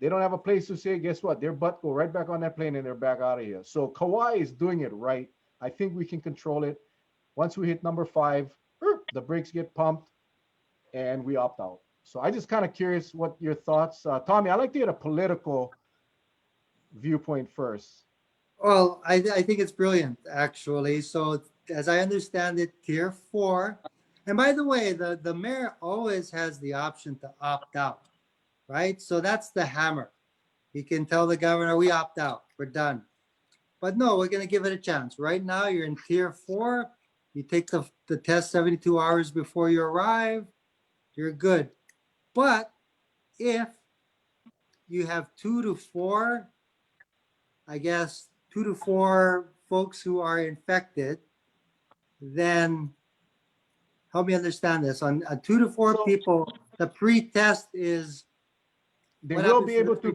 They don't have a place to stay. Guess what? Their butt go right back on that plane and they're back out of here. So Kauai is doing it right. I think we can control it. Once we hit number 5, the brakes get pumped and we opt out. So I just kind of curious what your thoughts. Tommy, I'd like to get a political viewpoint first. Well, I think it's brilliant, actually. So as I understand it, tier 4, and by the way, the mayor always has the option to opt out, right? So that's the hammer. He can tell the governor, we opt out, we're done. But no, we're going to give it a chance. Right now, you're in tier 4. You take the test 72 hours before you arrive, you're good. But if you have 2 to 4, I guess 2 to 4 folks who are infected, then help me understand this. On 2 to 4 people, the pre-test is they will be able to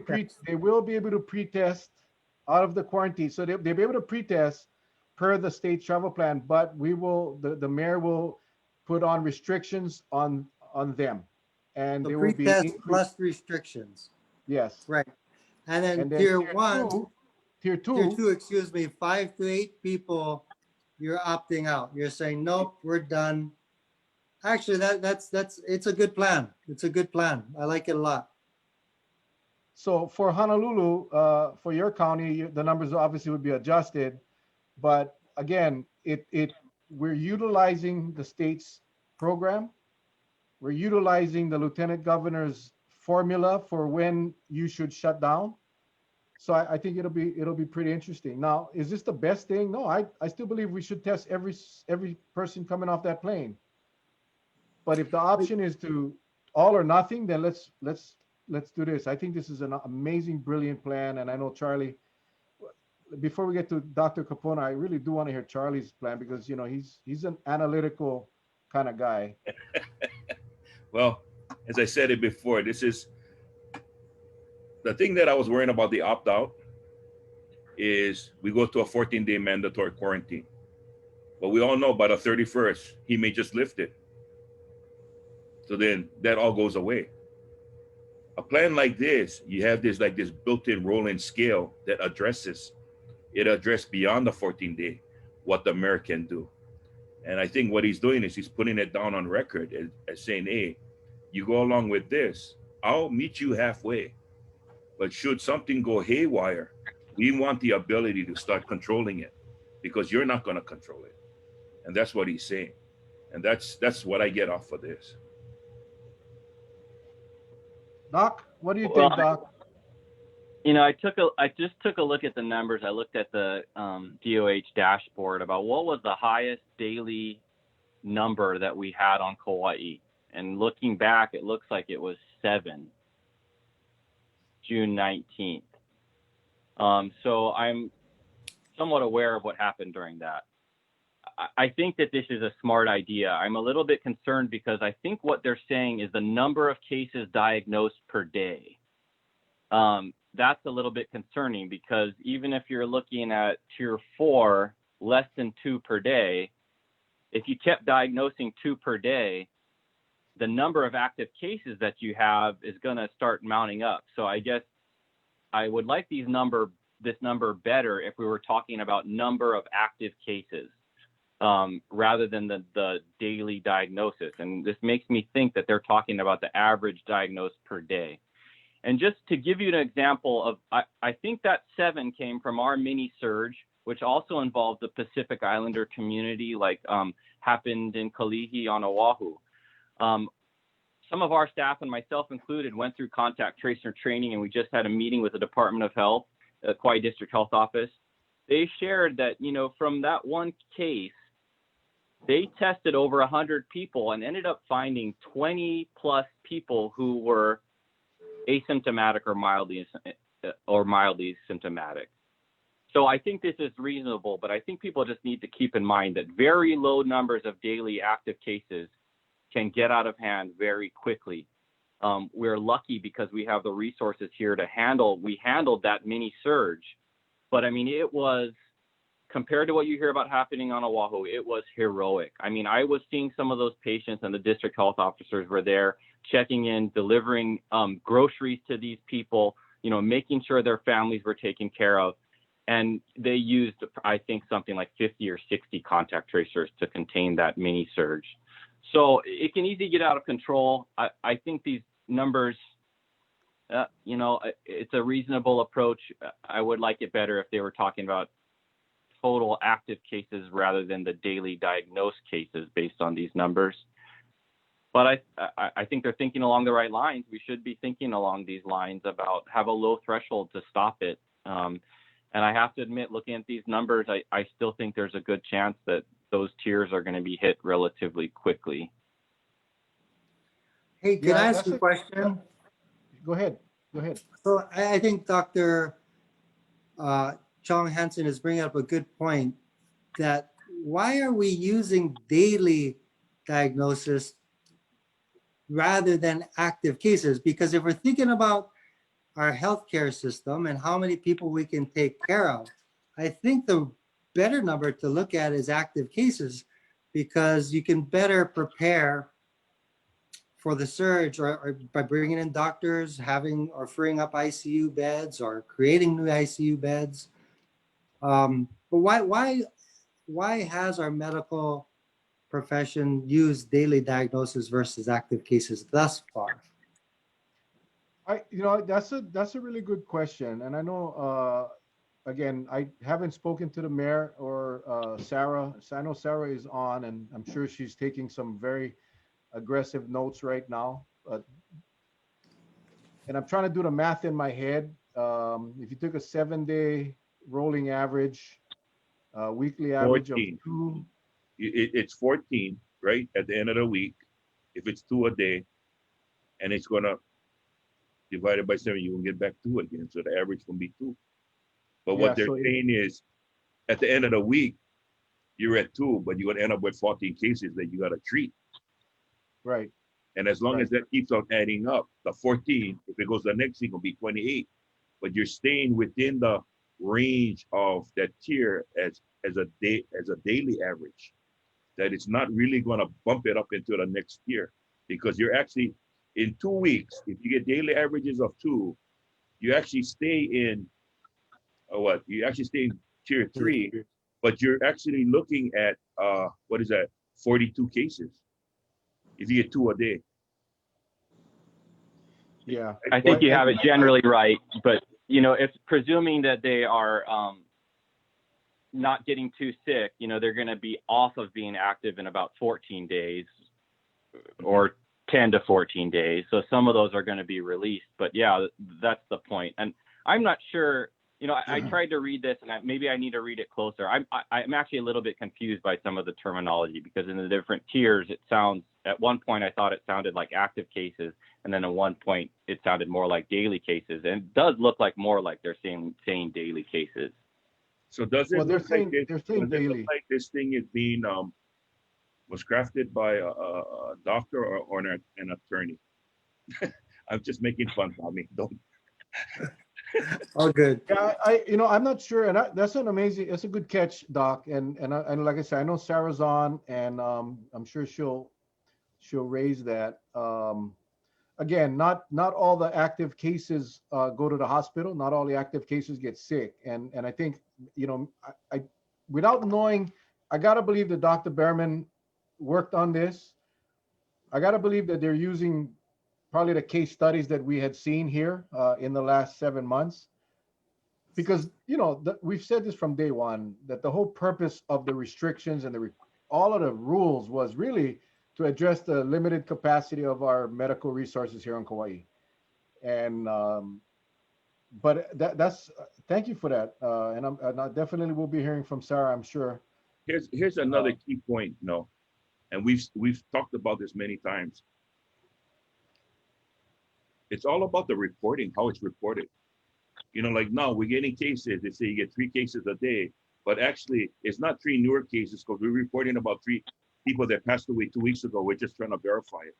pre-test out of the quarantine. So they'll be able to pre-test per the state travel plan, but the mayor will put on restrictions on them. And they will be pre-test plus restrictions. Yes. Right. And then tier 2, excuse me, 5 to 8 people, you're opting out. You're saying, nope, we're done. Actually, it's a good plan. It's a good plan. I like it a lot. So for Honolulu, for your county, the numbers obviously would be adjusted, but again, we're utilizing the state's program. We're utilizing the lieutenant governor's formula for when you should shut down. So I think it'll be pretty interesting. Now, is this the best thing? No, I still believe we should test every person coming off that plane. But if the option is to all or nothing, then let's do this. I think this is an amazing, brilliant plan. And I know Charlie, before we get to Dr. Kapono, I really do want to hear Charlie's plan because, you know, he's an analytical kind of guy. Well, as I said it before, this is the thing that I was worrying about the opt-out is we go to a 14-day mandatory quarantine. But we all know by the 31st, he may just lift it. So then that all goes away. A plan like this, you have this built-in rolling scale that addresses beyond the 14-day what the mayor can do. And I think what he's doing is he's putting it down on record as saying, hey, you go along with this, I'll meet you halfway. But should something go haywire, we want the ability to start controlling it because you're not going to control it. And that's what he's saying. And that's what I get off of this. Doc, what do you think, Doc? I just took a look at the numbers. I looked at the DOH dashboard about what was the highest daily number that we had on Kauai. And looking back, it looks like it was 7, June 19th. So I'm somewhat aware of what happened during that. I think that this is a smart idea. I'm a little bit concerned because I think what they're saying is the number of cases diagnosed per day. That's a little bit concerning because even if you're looking at tier 4, less than 2 per day, if you kept diagnosing 2 per day, the number of active cases that you have is going to start mounting up. So I guess I would like this number better if we were talking about number of active cases rather than the daily diagnosis. And this makes me think that they're talking about the average diagnosed per day. And just to give you an example of, I think that 7 came from our mini surge, which also involved the Pacific Islander community, like happened in Kalihi on Oahu. Some of our staff and myself included went through contact tracer training, and we just had a meeting with the Department of Health, Kauai District Health Office. They shared that, from that one case, they tested over 100 people and ended up finding 20 plus people who were asymptomatic or mildly symptomatic. So I think this is reasonable, but I think people just need to keep in mind that very low numbers of daily active cases can get out of hand very quickly. We're lucky because we have the resources here to we handled that mini surge, but I mean, it was, compared to what you hear about happening on Oahu, it was heroic. I mean, I was seeing some of those patients and the district health officers were there checking in, delivering groceries to these people, making sure their families were taken care of. And they used, I think, something like 50 or 60 contact tracers to contain that mini surge. So it can easily get out of control. I think these numbers, it's a reasonable approach. I would like it better if they were talking about total active cases rather than the daily diagnosed cases based on these numbers. But I think they're thinking along the right lines. We should be thinking along these lines about have a low threshold to stop it. And I have to admit, looking at these numbers, I still think there's a good chance that those tiers are going to be hit relatively quickly. Hey, can I ask a question? Go ahead. So I think Dr. Chong-Hanssen is bringing up a good point that why are we using daily diagnosis rather than active cases? Because if we're thinking about our healthcare system and how many people we can take care of, I think the better number to look at is active cases, because you can better prepare for the surge or by bringing in doctors, having or freeing up ICU beds or creating new ICU beds. But why has our medical profession used daily diagnosis versus active cases thus far? That's a really good question. And I know, again, I haven't spoken to the mayor or Sarah. So I know Sarah is on, and I'm sure she's taking some very aggressive notes right now. And I'm trying to do the math in my head. If you took a 7-day rolling average, weekly average 14. of 2. It's 14, right? At the end of the week, if it's 2 a day, and it's gonna divide it by 7, you can get back 2 again. So the average can be 2. But what they're saying is, at the end of the week, you're at 2, but you're gonna end up with 14 cases that you gotta treat. Right. And as long as that keeps on adding up, the 14, if it goes the next week, will be 28. But you're staying within the range of that tier as a daily average. That it's not really going to bump it up into the next tier, because you're actually in 2 weeks. If you get daily averages of 2, you actually stay in You actually stay in tier 3, but you're actually looking at 42 cases if you get 2 a day. Yeah. I think you have it generally right, but if presuming that they are not getting too sick, they're going to be off of being active in about 14 days or 10 to 14 days. So some of those are going to be released, but yeah, that's the point. And I'm not sure. You know, I tried to read this, and maybe I need to read it closer. I'm actually a little bit confused by some of the terminology, because in the different tiers, it sounds, at one point I thought it sounded like active cases, and then at one point it sounded more like daily cases, and it does look like more like they're saying daily cases. So does it Well, they're look like saying this? they're saying Does it look daily. like this thing is being was crafted by a doctor or an attorney? I'm just making fun, Tommy. Don't. All good. Yeah, I'm not sure, and that's a good catch, Doc. And like I said, I know Sarah's on, and I'm sure she'll raise that. Again, not all the active cases go to the hospital. Not all the active cases get sick, and I think I without knowing, I gotta believe that Dr. Behrman worked on this. I gotta believe that they're using probably the case studies that we had seen here in the last 7 months, because we've said this from day one, that the whole purpose of the restrictions and all of the rules was really to address the limited capacity of our medical resources here in Kauai. And but that's thank you for that, and I definitely will be hearing from Sarah, I'm sure. Here's another key point, no, and we've talked about this many times. It's all about the reporting, how it's reported. Like now we're getting cases. They say you get 3 cases a day, but actually it's not 3 newer cases, because we're reporting about 3 people that passed away 2 weeks ago. We're just trying to verify it.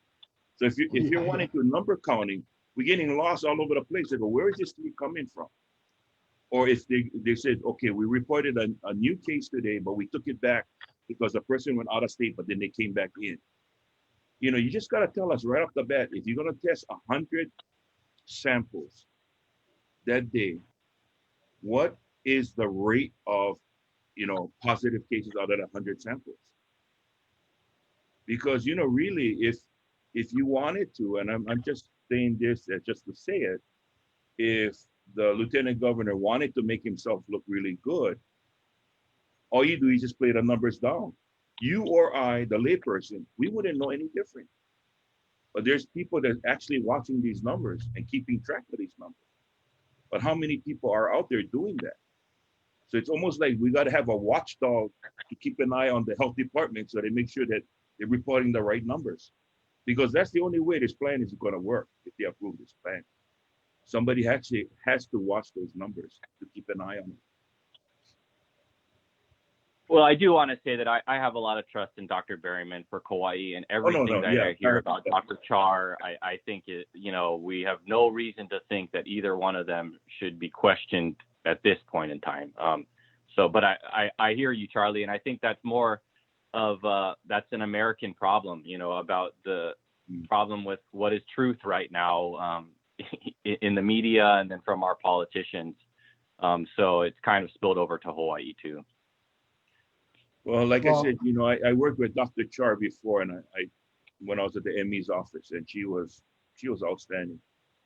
So if you're wanting to number counting, we're getting lost all over the place. They go, where is this 3 coming from? Or if they said, okay, we reported a new case today, but we took it back because the person went out of state, but then they came back in. You just got to tell us right off the bat, if you're going to test 100 samples that day, what is the rate of positive cases out of the 100 samples? Because really, if you wanted to, and I'm just saying this just to say it, if the lieutenant governor wanted to make himself look really good, all you do is just play the numbers down. You or I, the layperson, we wouldn't know any different. But there's people that are actually watching these numbers and keeping track of these numbers. But how many people are out there doing that? So it's almost like we got to have a watchdog to keep an eye on the health department, so they make sure that they're reporting the right numbers. Because that's the only way this plan is going to work, if they approve this plan. Somebody actually has to watch those numbers to keep an eye on them. Well, I do want to say that I have a lot of trust in Dr. Berryman for Kauai, and everything I hear about Dr. Char, I think we have no reason to think that either one of them should be questioned at this point in time. But I hear you, Charlie, and I think that's more of that's an American problem, about the problem with what is truth right now in the media and then from our politicians. So it's kind of spilled over to Hawaii too. Well, I said, I worked with Dr. Char before, and I when I was at the ME's office, and she was outstanding.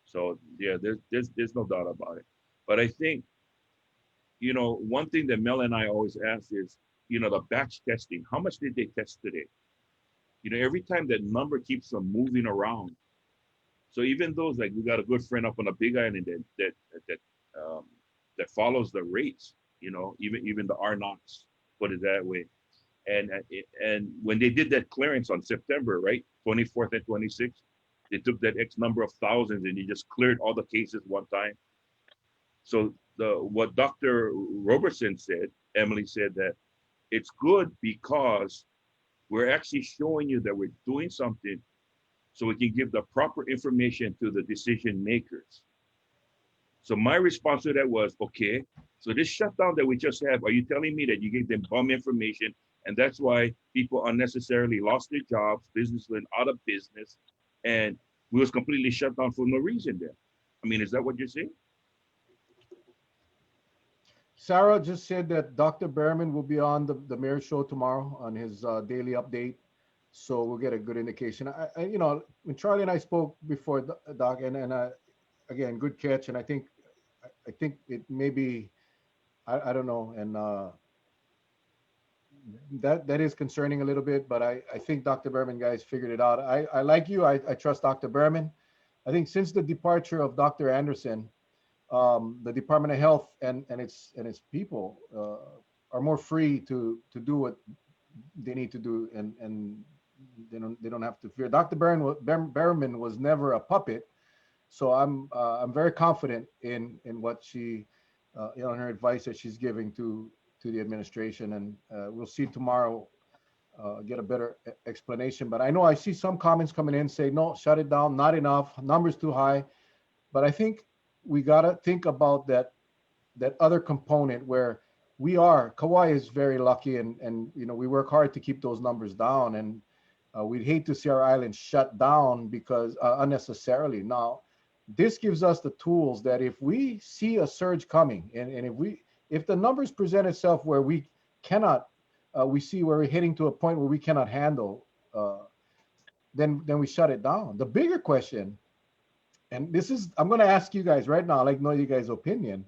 So yeah, there's no doubt about it. But I think, one thing that Mel and I always ask is, the batch testing. How much did they test today? Every time that number keeps on moving around. So even those, like, we got a good friend up on the Big Island that follows the rates. Even the R-Knox, put it that way. And when they did that clearance on September, right, 24th and 26th, they took that X number of thousands and they just cleared all the cases one time. So what Dr. Robertson said, Emily said, that it's good because we're actually showing you that we're doing something so we can give the proper information to the decision makers. So my response to that was, okay, so this shutdown that we just have, are you telling me that you gave them bum information and that's why people unnecessarily lost their jobs, business went out of business, and we was completely shut down for no reason then? I mean, is that what you're saying? Sarah just said that Dr. Behrman will be on the mayor's show tomorrow on his daily update. So we'll get a good indication. When Charlie and I spoke before, Doc, and again, good catch. And I think it may be, I don't know. And that is concerning a little bit, but I think Dr. Behrman guys figured it out. I like you. I trust Dr. Behrman. I think since the departure of Dr. Anderson, the Department of Health and its people are more free to do what they need to do, and they don't have to fear. Dr. Berman was never a puppet, so I'm very confident in what she in her advice that she's giving to the administration, and we'll see tomorrow. Get a better explanation, but I know I see some comments coming in say no, shut it down, not enough, numbers too high. But I think we gotta think about that other component where Kauai is very lucky, and we work hard to keep those numbers down, and we'd hate to see our island shut down because unnecessarily. Now, this gives us the tools that if we see a surge coming, and if the numbers present itself where we cannot, we see where we're hitting to a point where we cannot handle, then we shut it down. The bigger question, and this is, I'm going to ask you guys right now, I'd like to know you guys' opinion.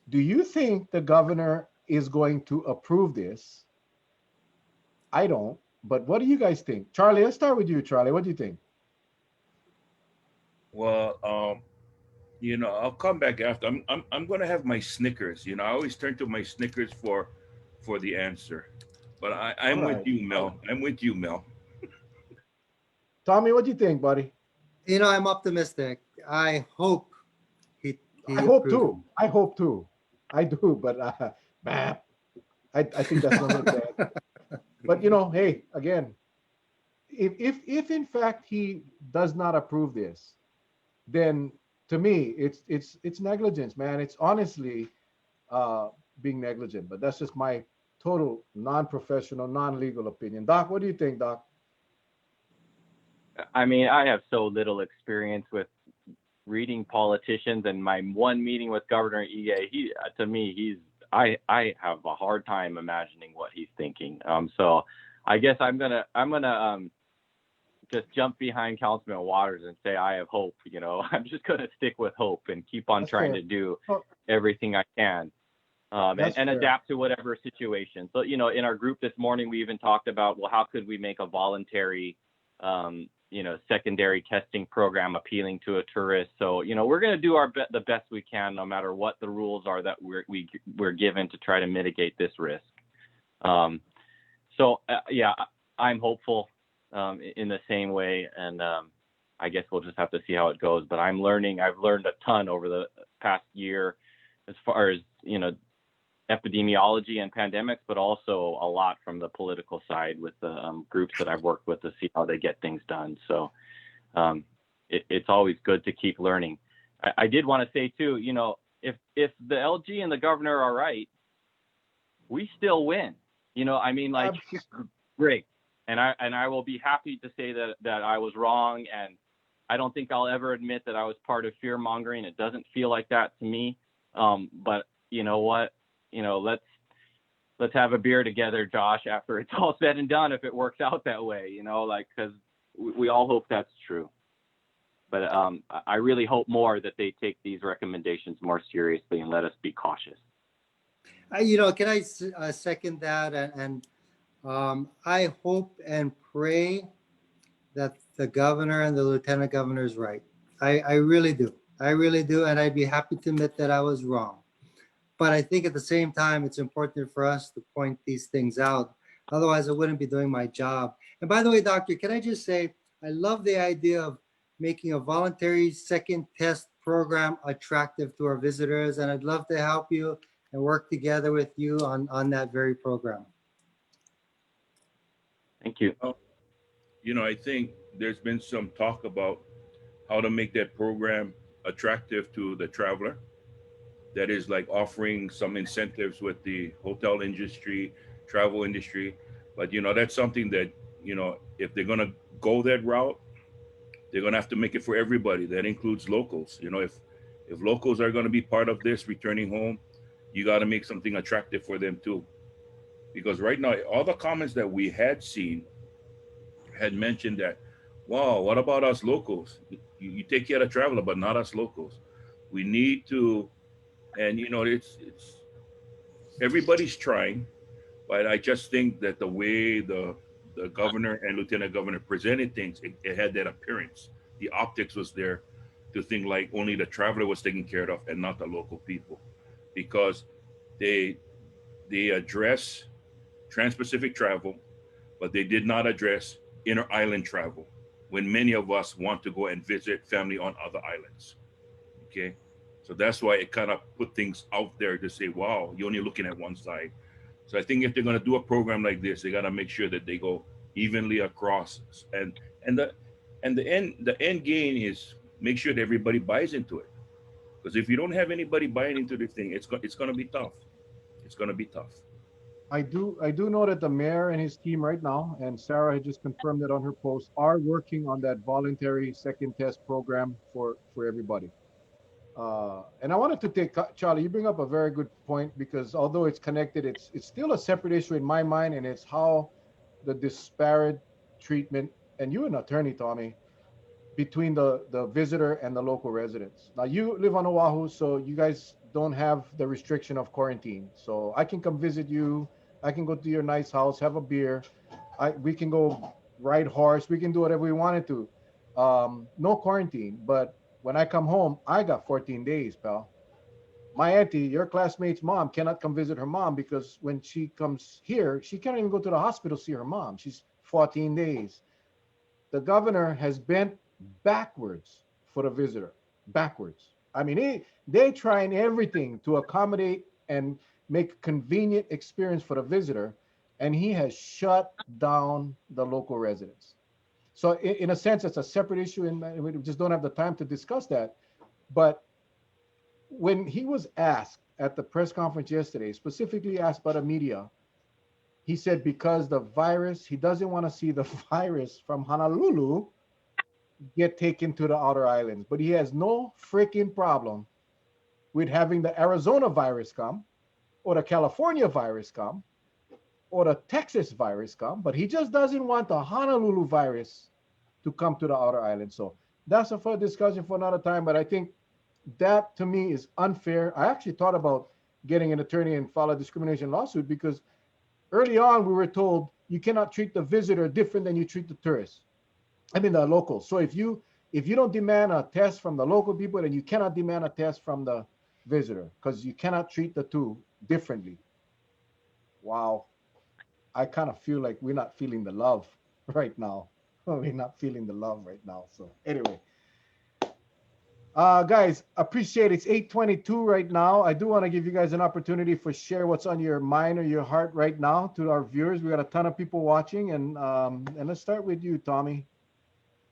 Do you think the governor is going to approve this? I don't, but what do you guys think? Charlie, let's start with you, Charlie. What do you think? Well, I'll come back after. I'm gonna have my Snickers. I always turn to my Snickers for the answer. But I'm All with right. you, Mel. I'm with you, Mel. Tommy, what do you think, buddy? I'm optimistic. I hope he I hope approves. too. I hope too. I do, but bah, I think that's one of the bad. But hey, again, if in fact he does not approve this, then to me it's negligence, man. It's honestly being negligent. But that's just my total non-professional, non-legal opinion. Doc, what do you think, Doc? I mean, I have so little experience with reading politicians, and my one meeting with Governor Ige, to me, I have a hard time imagining what he's thinking. So I guess I'm gonna just jump behind Councilman Waters and say I have hope. I'm just gonna stick with hope and keep on That's trying fair. to do Oh, everything I can. That's And fair. adapt to whatever situation. So, in our group this morning, we even talked about, well, how could we make a voluntary, secondary testing program appealing to a tourist? So, we're going to do the best we can, no matter what the rules are that we're given to try to mitigate this risk. Yeah, I'm hopeful in the same way, and I guess we'll just have to see how it goes. But I've learned a ton over the past year as far as, epidemiology and pandemics, but also a lot from the political side with the groups that I've worked with to see how they get things done. So it's always good to keep learning. I did want to say too, if the LG and the governor are right, we still win. Great. And I will be happy to say that I was wrong, and I don't think I'll ever admit that I was part of fear mongering. It doesn't feel like that to me. But you know what? Let's have a beer together, Josh, after it's all said and done, if it works out that way, because we all hope that's true. But I really hope more that they take these recommendations more seriously and let us be cautious. Can I second that? And I hope and pray that the governor and the lieutenant governor is right. I really do. I really do. And I'd be happy to admit that I was wrong. But I think at the same time, it's important for us to point these things out. Otherwise, I wouldn't be doing my job. And by the way, doctor, can I just say, I love the idea of making a voluntary second test program attractive to our visitors. And I'd love to help you and work together with you on that very program. Thank you. I think there's been some talk about how to make that program attractive to the traveler. That is like offering some incentives with the hotel industry, travel industry. But, that's something that, if they're going to go that route, they're going to have to make it for everybody. That includes locals. If locals are going to be part of this returning home, you got to make something attractive for them too. Because right now, all the comments that we had seen had mentioned that, wow, what about us locals? You take care of the traveler, but not us locals. We need to, and it's everybody's trying, but I just think that the way the governor and lieutenant governor presented things, it had that appearance. The optics was there. to think like only the traveler was taken care of and not the local people, because they address trans-Pacific travel, but they did not address inter-island travel when many of us want to go and visit family on other islands. Okay, so that's why it kind of put things out there to say, wow, you're only looking at one side. So I think if they're going to do a program like this, they got to make sure that they go evenly across, and the end game is make sure that everybody buys into it. Because if you don't have anybody buying into the thing, it's going to be tough. It's going to be tough. I do know that the mayor and his team right now, and Sarah had just confirmed it on her post, are working on that voluntary second test program for everybody. And I wanted to take Charlie. You bring up a very good point, because although it's connected, it's still a separate issue in my mind, and it's how the disparate treatment. And you're an attorney, Tommy, between the visitor and the local residents. Now you live on Oahu, so you guys don't have the restriction of quarantine. So I can come visit you. I can go to your nice house, have a beer. We can go ride horse. We can do whatever we wanted to. No quarantine. But when I come home, I got 14 days, pal. My auntie, your classmate's mom, cannot come visit her mom because when she comes here, she can't even go to the hospital to see her mom. She's 14 days. The governor has bent backwards for the visitor, backwards. I mean, they trying everything to accommodate and make a convenient experience for the visitor, and he has shut down the local residents. So in a sense, it's a separate issue, and we just don't have the time to discuss that. But when he was asked at the press conference yesterday, specifically asked by the media, he said because the virus, he doesn't want to see the virus from Honolulu get taken to the outer islands. But he has no freaking problem with having the Arizona virus come, or the California virus come, or the Texas virus come, but he just doesn't want the Honolulu virus to come to the outer islands. So that's a further discussion for another time. But I think that to me is unfair. I actually thought about getting an attorney and file a discrimination lawsuit, because early on we were told you cannot treat the visitor different than you treat the tourists. I mean the locals. So if you don't demand a test from the local people, then you cannot demand a test from the visitor, because you cannot treat the two differently. Wow. I kind of feel like we're not feeling the love right now. We're not feeling the love right now. So anyway, guys, appreciate it. It's 8:22 right now. I do want to give you guys an opportunity for share what's on your mind or your heart right now to our viewers. We got a ton of people watching, and let's start with you, Tommy.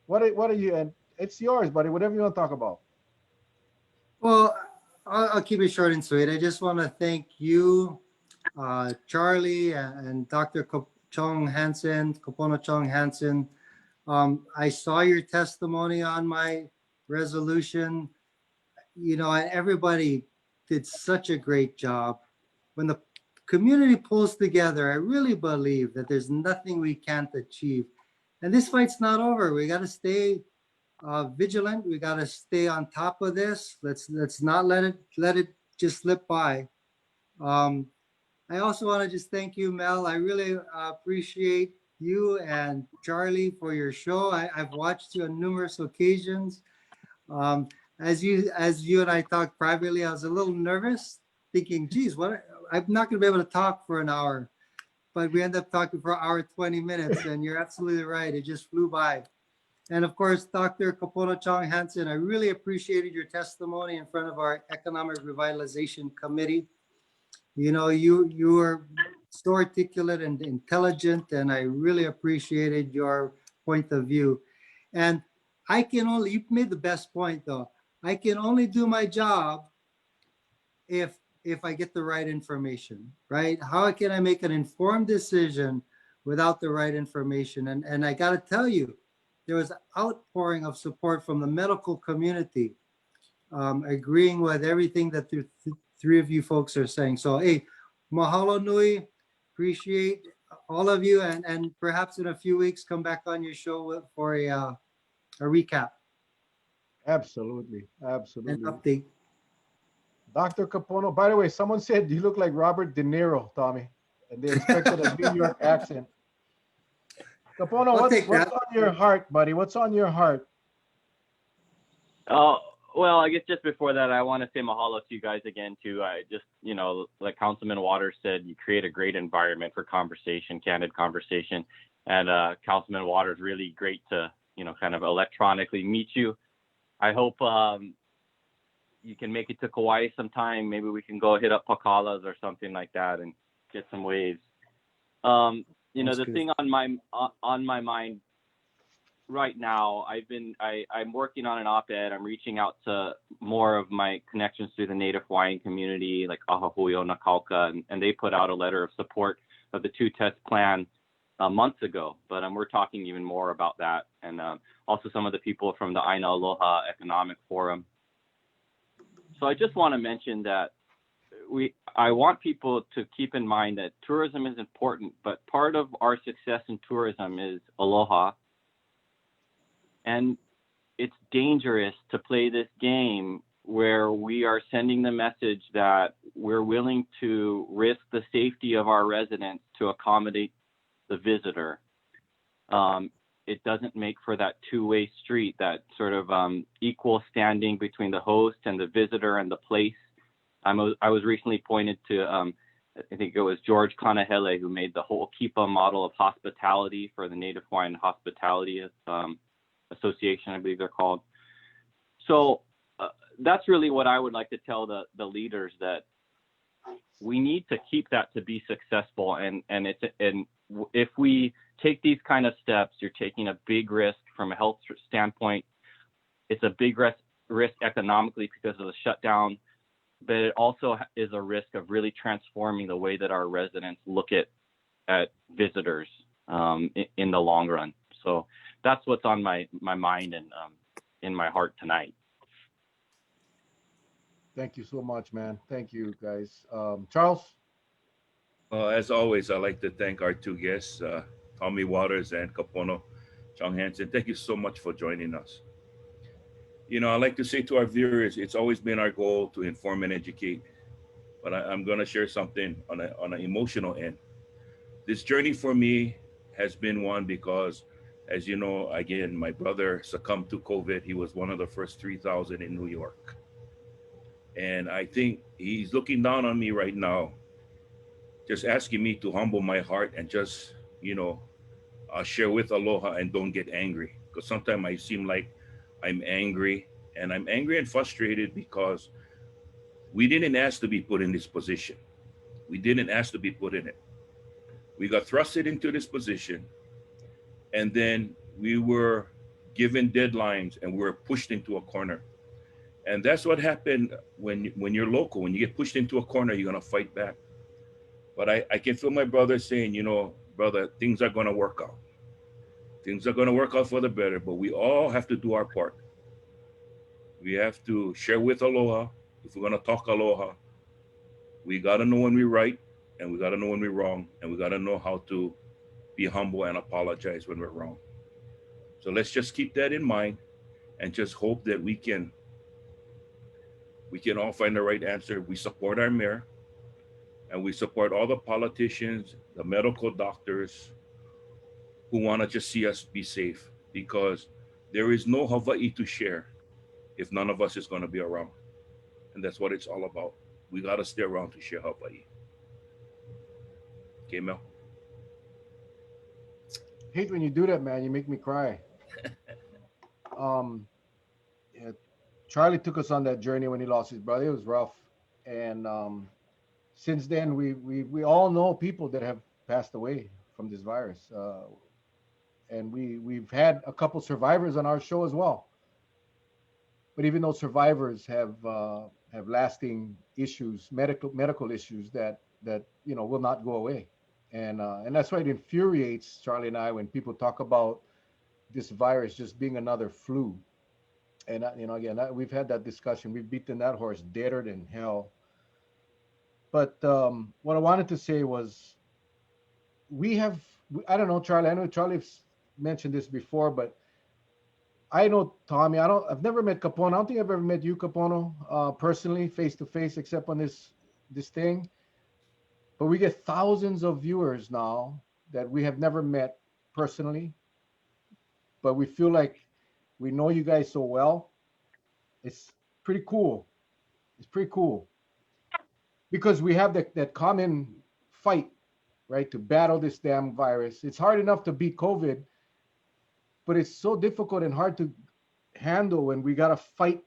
What are you? And it's yours, buddy. Whatever you want to talk about. Well, I'll keep it short and sweet. I just want to thank you, Charlie, and Dr. Chong-Hanssen, Kapono Chong-Hanssen. I saw your testimony on my resolution. You know, and everybody did such a great job. When the community pulls together, I really believe that there's nothing we can't achieve. And this fight's not over. We got to stay vigilant. We got to stay on top of this. Let's not let it just slip by. I also want to just thank you, Mel. I really appreciate you and Charlie for your show. I've watched you on numerous occasions. As you and I talked privately, I was a little nervous, thinking, geez, I'm not going to be able to talk for an hour. But we ended up talking for an hour, 20 minutes, and you're absolutely right. It just flew by. And of course, Dr. Kapono Chong-Hanssen, I really appreciated your testimony in front of our Economic Revitalization Committee. You know, you were so articulate and intelligent, and I really appreciated your point of view. And you made the best point though. I can only do my job if I get the right information, right? How can I make an informed decision without the right information? And I got to tell you, there was an outpouring of support from the medical community, agreeing with everything that the three of you folks are saying. So, hey, mahalo nui, appreciate all of you, and perhaps in a few weeks, come back on your show for a recap. Absolutely. An Absolutely. update. Dr. Capono, by the way, someone said you look like Robert De Niro, Tommy, and they expected a New York accent. Capono, I'll what's take that. on your heart, buddy? What's on your heart? Oh, well, I guess just before that, I want to say mahalo to you guys again, too. I just, like Councilman Waters said, you create a great environment for conversation, candid conversation. And Councilman Waters, really great to, kind of electronically meet you. I hope you can make it to Kauai sometime. Maybe we can go hit up Pakalas or something like that and get some waves. The good. thing on my mind right now, I'm working on an op-ed. I'm reaching out to more of my connections through the Native Hawaiian community, like Ahahuio, Nakalka, and they put out a letter of support of the 2-test plan months ago. But we're talking even more about that, and also some of the people from the Aina Aloha Economic Forum. So I just want to mention that I want people to keep in mind that tourism is important, but part of our success in tourism is aloha. And it's dangerous to play this game where we are sending the message that we're willing to risk the safety of our residents to accommodate the visitor. It doesn't make for that two-way street, that sort of equal standing between the host and the visitor and the place. I was recently pointed to, I think it was George Kanahele, who made the whole Kipa model of hospitality for the Native Hawaiian Hospitality Association, I believe they're called. So that's really what I would like to tell the leaders, that we need to keep that to be successful. And if we take these kind of steps, you're taking a big risk from a health standpoint. It's a big risk economically because of the shutdown, but it also is a risk of really transforming the way that our residents look at visitors in the long run. So that's what's on my mind and in my heart tonight. Thank you so much, man. Thank you, guys. Charles? As always, I'd like to thank our two guests, Tommy Waters and Kapono Chong-Hanssen. Thank you so much for joining us. I'd like to say to our viewers, it's always been our goal to inform and educate, but I'm going to share something on an emotional end. This journey for me has been one because, as you know, again, my brother succumbed to COVID. He was one of the first 3,000 in New York. And I think he's looking down on me right now, just asking me to humble my heart and just, share with aloha and don't get angry. Because sometimes I seem like I'm angry, and I'm angry and frustrated because we didn't ask to be put in this position. We didn't ask to be put in it. We got thrusted into this position, and then we were given deadlines and we were pushed into a corner. And that's what happened when you're local. When you get pushed into a corner, you're gonna fight back. But I can feel my brother saying, brother, things are gonna work out. Things are gonna work out for the better, but we all have to do our part. We have to share with aloha. If we're gonna talk aloha, we gotta know when we're right, and we gotta know when we're wrong, and we gotta know how to be humble and apologize when we're wrong. So let's just keep that in mind and just hope that we can all find the right answer. We support our mayor, and we support all the politicians, the medical doctors who want to just see us be safe, because there is no Hawaii to share if none of us is going to be around. And that's what it's all about. We got to stay around to share Hawaii. Okay, Mel? Hate when you do that, man. You make me cry. Yeah, Charlie took us on that journey when he lost his brother. It was rough. And since then, we all know people that have passed away from this virus. And we've had a couple survivors on our show as well. But even those survivors have lasting issues, medical issues that will not go away. And that's why it infuriates Charlie and I when people talk about this virus just being another flu. And again, we've had that discussion. We've beaten that horse deader than hell. But what I wanted to say was, I don't know, Charlie. I know Charlie's mentioned this before, but I know Tommy. I've never met Kapono. I don't think I've ever met you, Kapono, personally, face to face, except on this thing. But we get thousands of viewers now that we have never met personally. But we feel like we know you guys so well, It's pretty cool. It's pretty cool because we have that common fight, right, to battle this damn virus. It's hard enough to beat COVID, but it's so difficult and hard to handle when we got to fight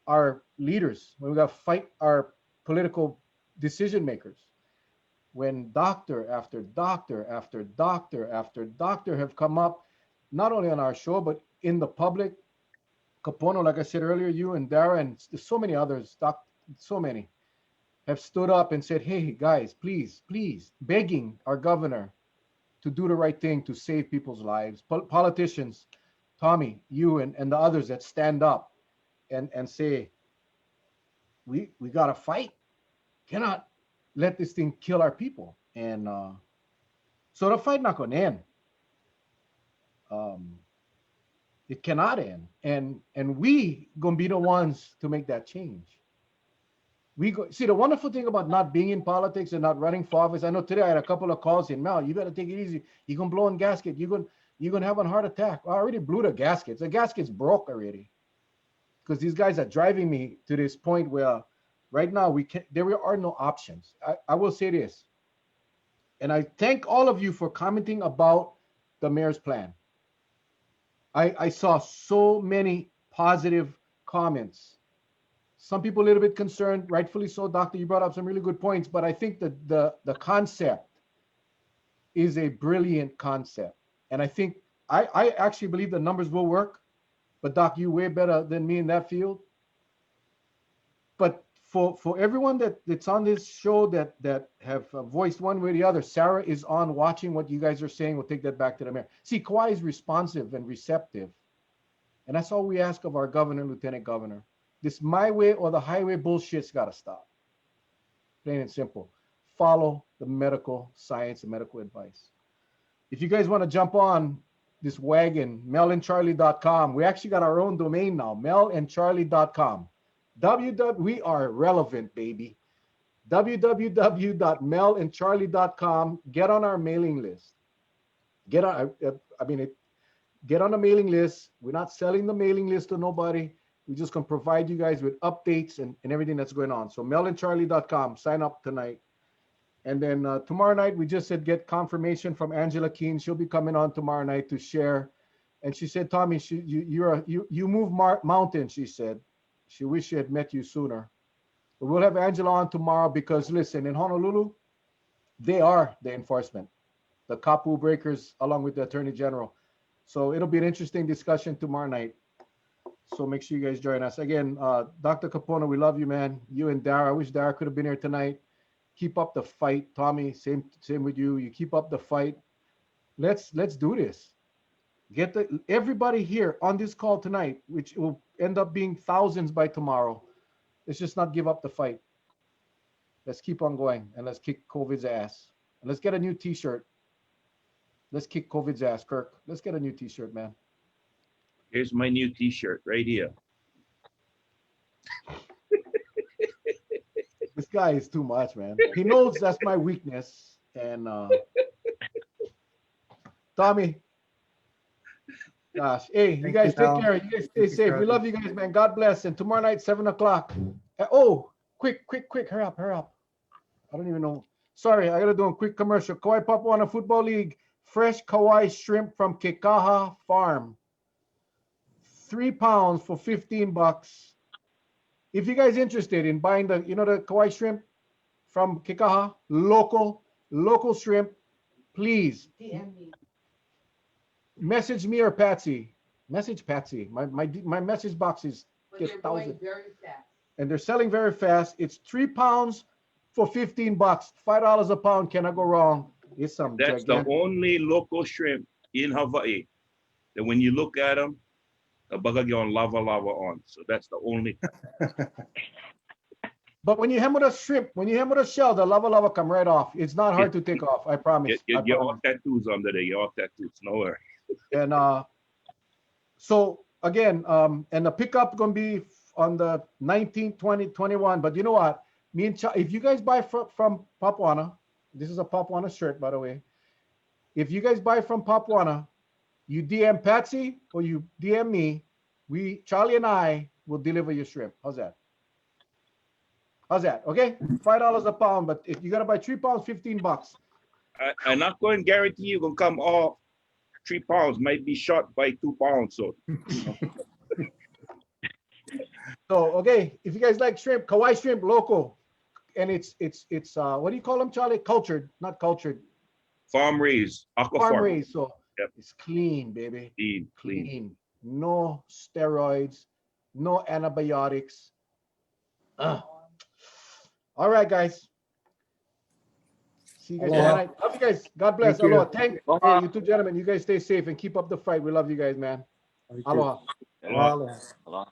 our leaders, when we got to fight our political decision makers. When doctor after doctor after doctor after doctor have come up, not only on our show, but in the public. Kapono, like I said earlier, you and Dara, and so many others, so many, have stood up and said, hey, guys, please, please, begging our governor to do the right thing to save people's lives. Politicians, Tommy, you and the others that stand up and say, we got to fight. Cannot let this thing kill our people. And so the fight not going to end. It cannot end. And we going to be the ones to make that change. See, the wonderful thing about not being in politics and not running for office, I know today I had a couple of calls saying, Mel, you got to take it easy. You're going to blow in gasket. You're going to have a heart attack. I already blew the gaskets. The gaskets broke already. Because these guys are driving me to this point where right now there are no options. I will say this, and I thank all of you for commenting about the mayor's plan. I saw so many positive comments. Some people a little bit concerned, rightfully so. Doctor, you brought up some really good points, but I think that the concept is a brilliant concept. And I think I actually believe the numbers will work. But Doc, you way better than me in that field. But for everyone that's on this show that have voiced one way or the other, Sarah is on watching what you guys are saying. We'll take that back to the mayor. See, Kauai is responsive and receptive. And that's all we ask of our governor, lieutenant governor. This my way or the highway bullshit's got to stop. Plain and simple. Follow the medical science and medical advice. If you guys want to jump on this wagon, melandcharlie.com. We actually got our own domain now, melandcharlie.com. We are relevant, baby. www.melandcharlie.com. Get on our mailing list. Get on the mailing list. We're not selling the mailing list to nobody. We're just going to provide you guys with updates and everything that's going on. So melandcharlie.com. Sign up tonight. And then tomorrow night, we just said get confirmation from Angela Keene. She'll be coming on tomorrow night to share. And she said, Tommy, you move mountains, she said. She wished she had met you sooner. But we'll have Angela on tomorrow because, listen, in Honolulu, they are the enforcement, the kapu breakers, along with the Attorney General. So it'll be an interesting discussion tomorrow night. So make sure you guys join us. Again, Dr. Kapono, we love you, man. You and Dara. I wish Dara could have been here tonight. Keep up the fight. Tommy, same with you. You keep up the fight. Let's do this. Get everybody here on this call tonight, which will end up being thousands by tomorrow. Let's just not give up the fight. Let's keep on going and let's kick COVID's ass. And let's get a new t-shirt. Let's kick COVID's ass, Kirk. Let's get a new t-shirt, man. Here's my new t-shirt right here. This guy is too much, man. He knows that's my weakness. And Tommy, gosh, hey, you guys take care. You guys stay safe. We love you guys, man. God bless. And tomorrow night, 7 o'clock. Oh, quick. Hurry up. I don't even know. Sorry, I got to do a quick commercial. Kauai Papuana Football League. Fresh Kauai shrimp from Kekaha Farm. 3 pounds for $15. If you guys interested in buying the Kauai shrimp from Kekaha, local shrimp, please message me or Patsy. Message Patsy. My message box is But they're going very fast. and they're selling very fast. It's 3 pounds for $15. $5 a pound. Cannot go wrong. It's some That's gigantic. the only local shrimp in Hawaii that when you look at them, the bagay on lava on. So that's the only. But when you hammer the shrimp, when you hammer the shell, the lava come right off. It's not hard to take off. I promise. Get all tattoos under there. Get all tattoos. No worry. And so again, and the pickup gonna be on the 19th, 20, 21. But you know what? If you guys buy from Papuana, this is a Papuana shirt, by the way. If you guys buy from Papuana, you DM Patsy or you DM me. Charlie and I we'll deliver your shrimp. How's that? How's that? Okay, $5 a pound, but if you gotta buy 3 pounds, $15. I'm not going to guarantee you're going to come off 3 pounds. Might be short by 2 pounds. So, So okay, if you guys like shrimp, Kauai shrimp, local, and it's what do you call them, Charlie? Cultured, not cultured, farm raised, aqua farm farm. raised. So Yep. it's clean, baby. Clean. Clean. No steroids, no antibiotics. All right, guys. See you guys Aloha. tonight. Love you guys. God bless. Thank you. Aloha. Hey, Aloha. you two gentlemen, you guys stay safe and keep up the fight. We love you guys, man. Thank you. Aloha. Aloha. Aloha. Aloha.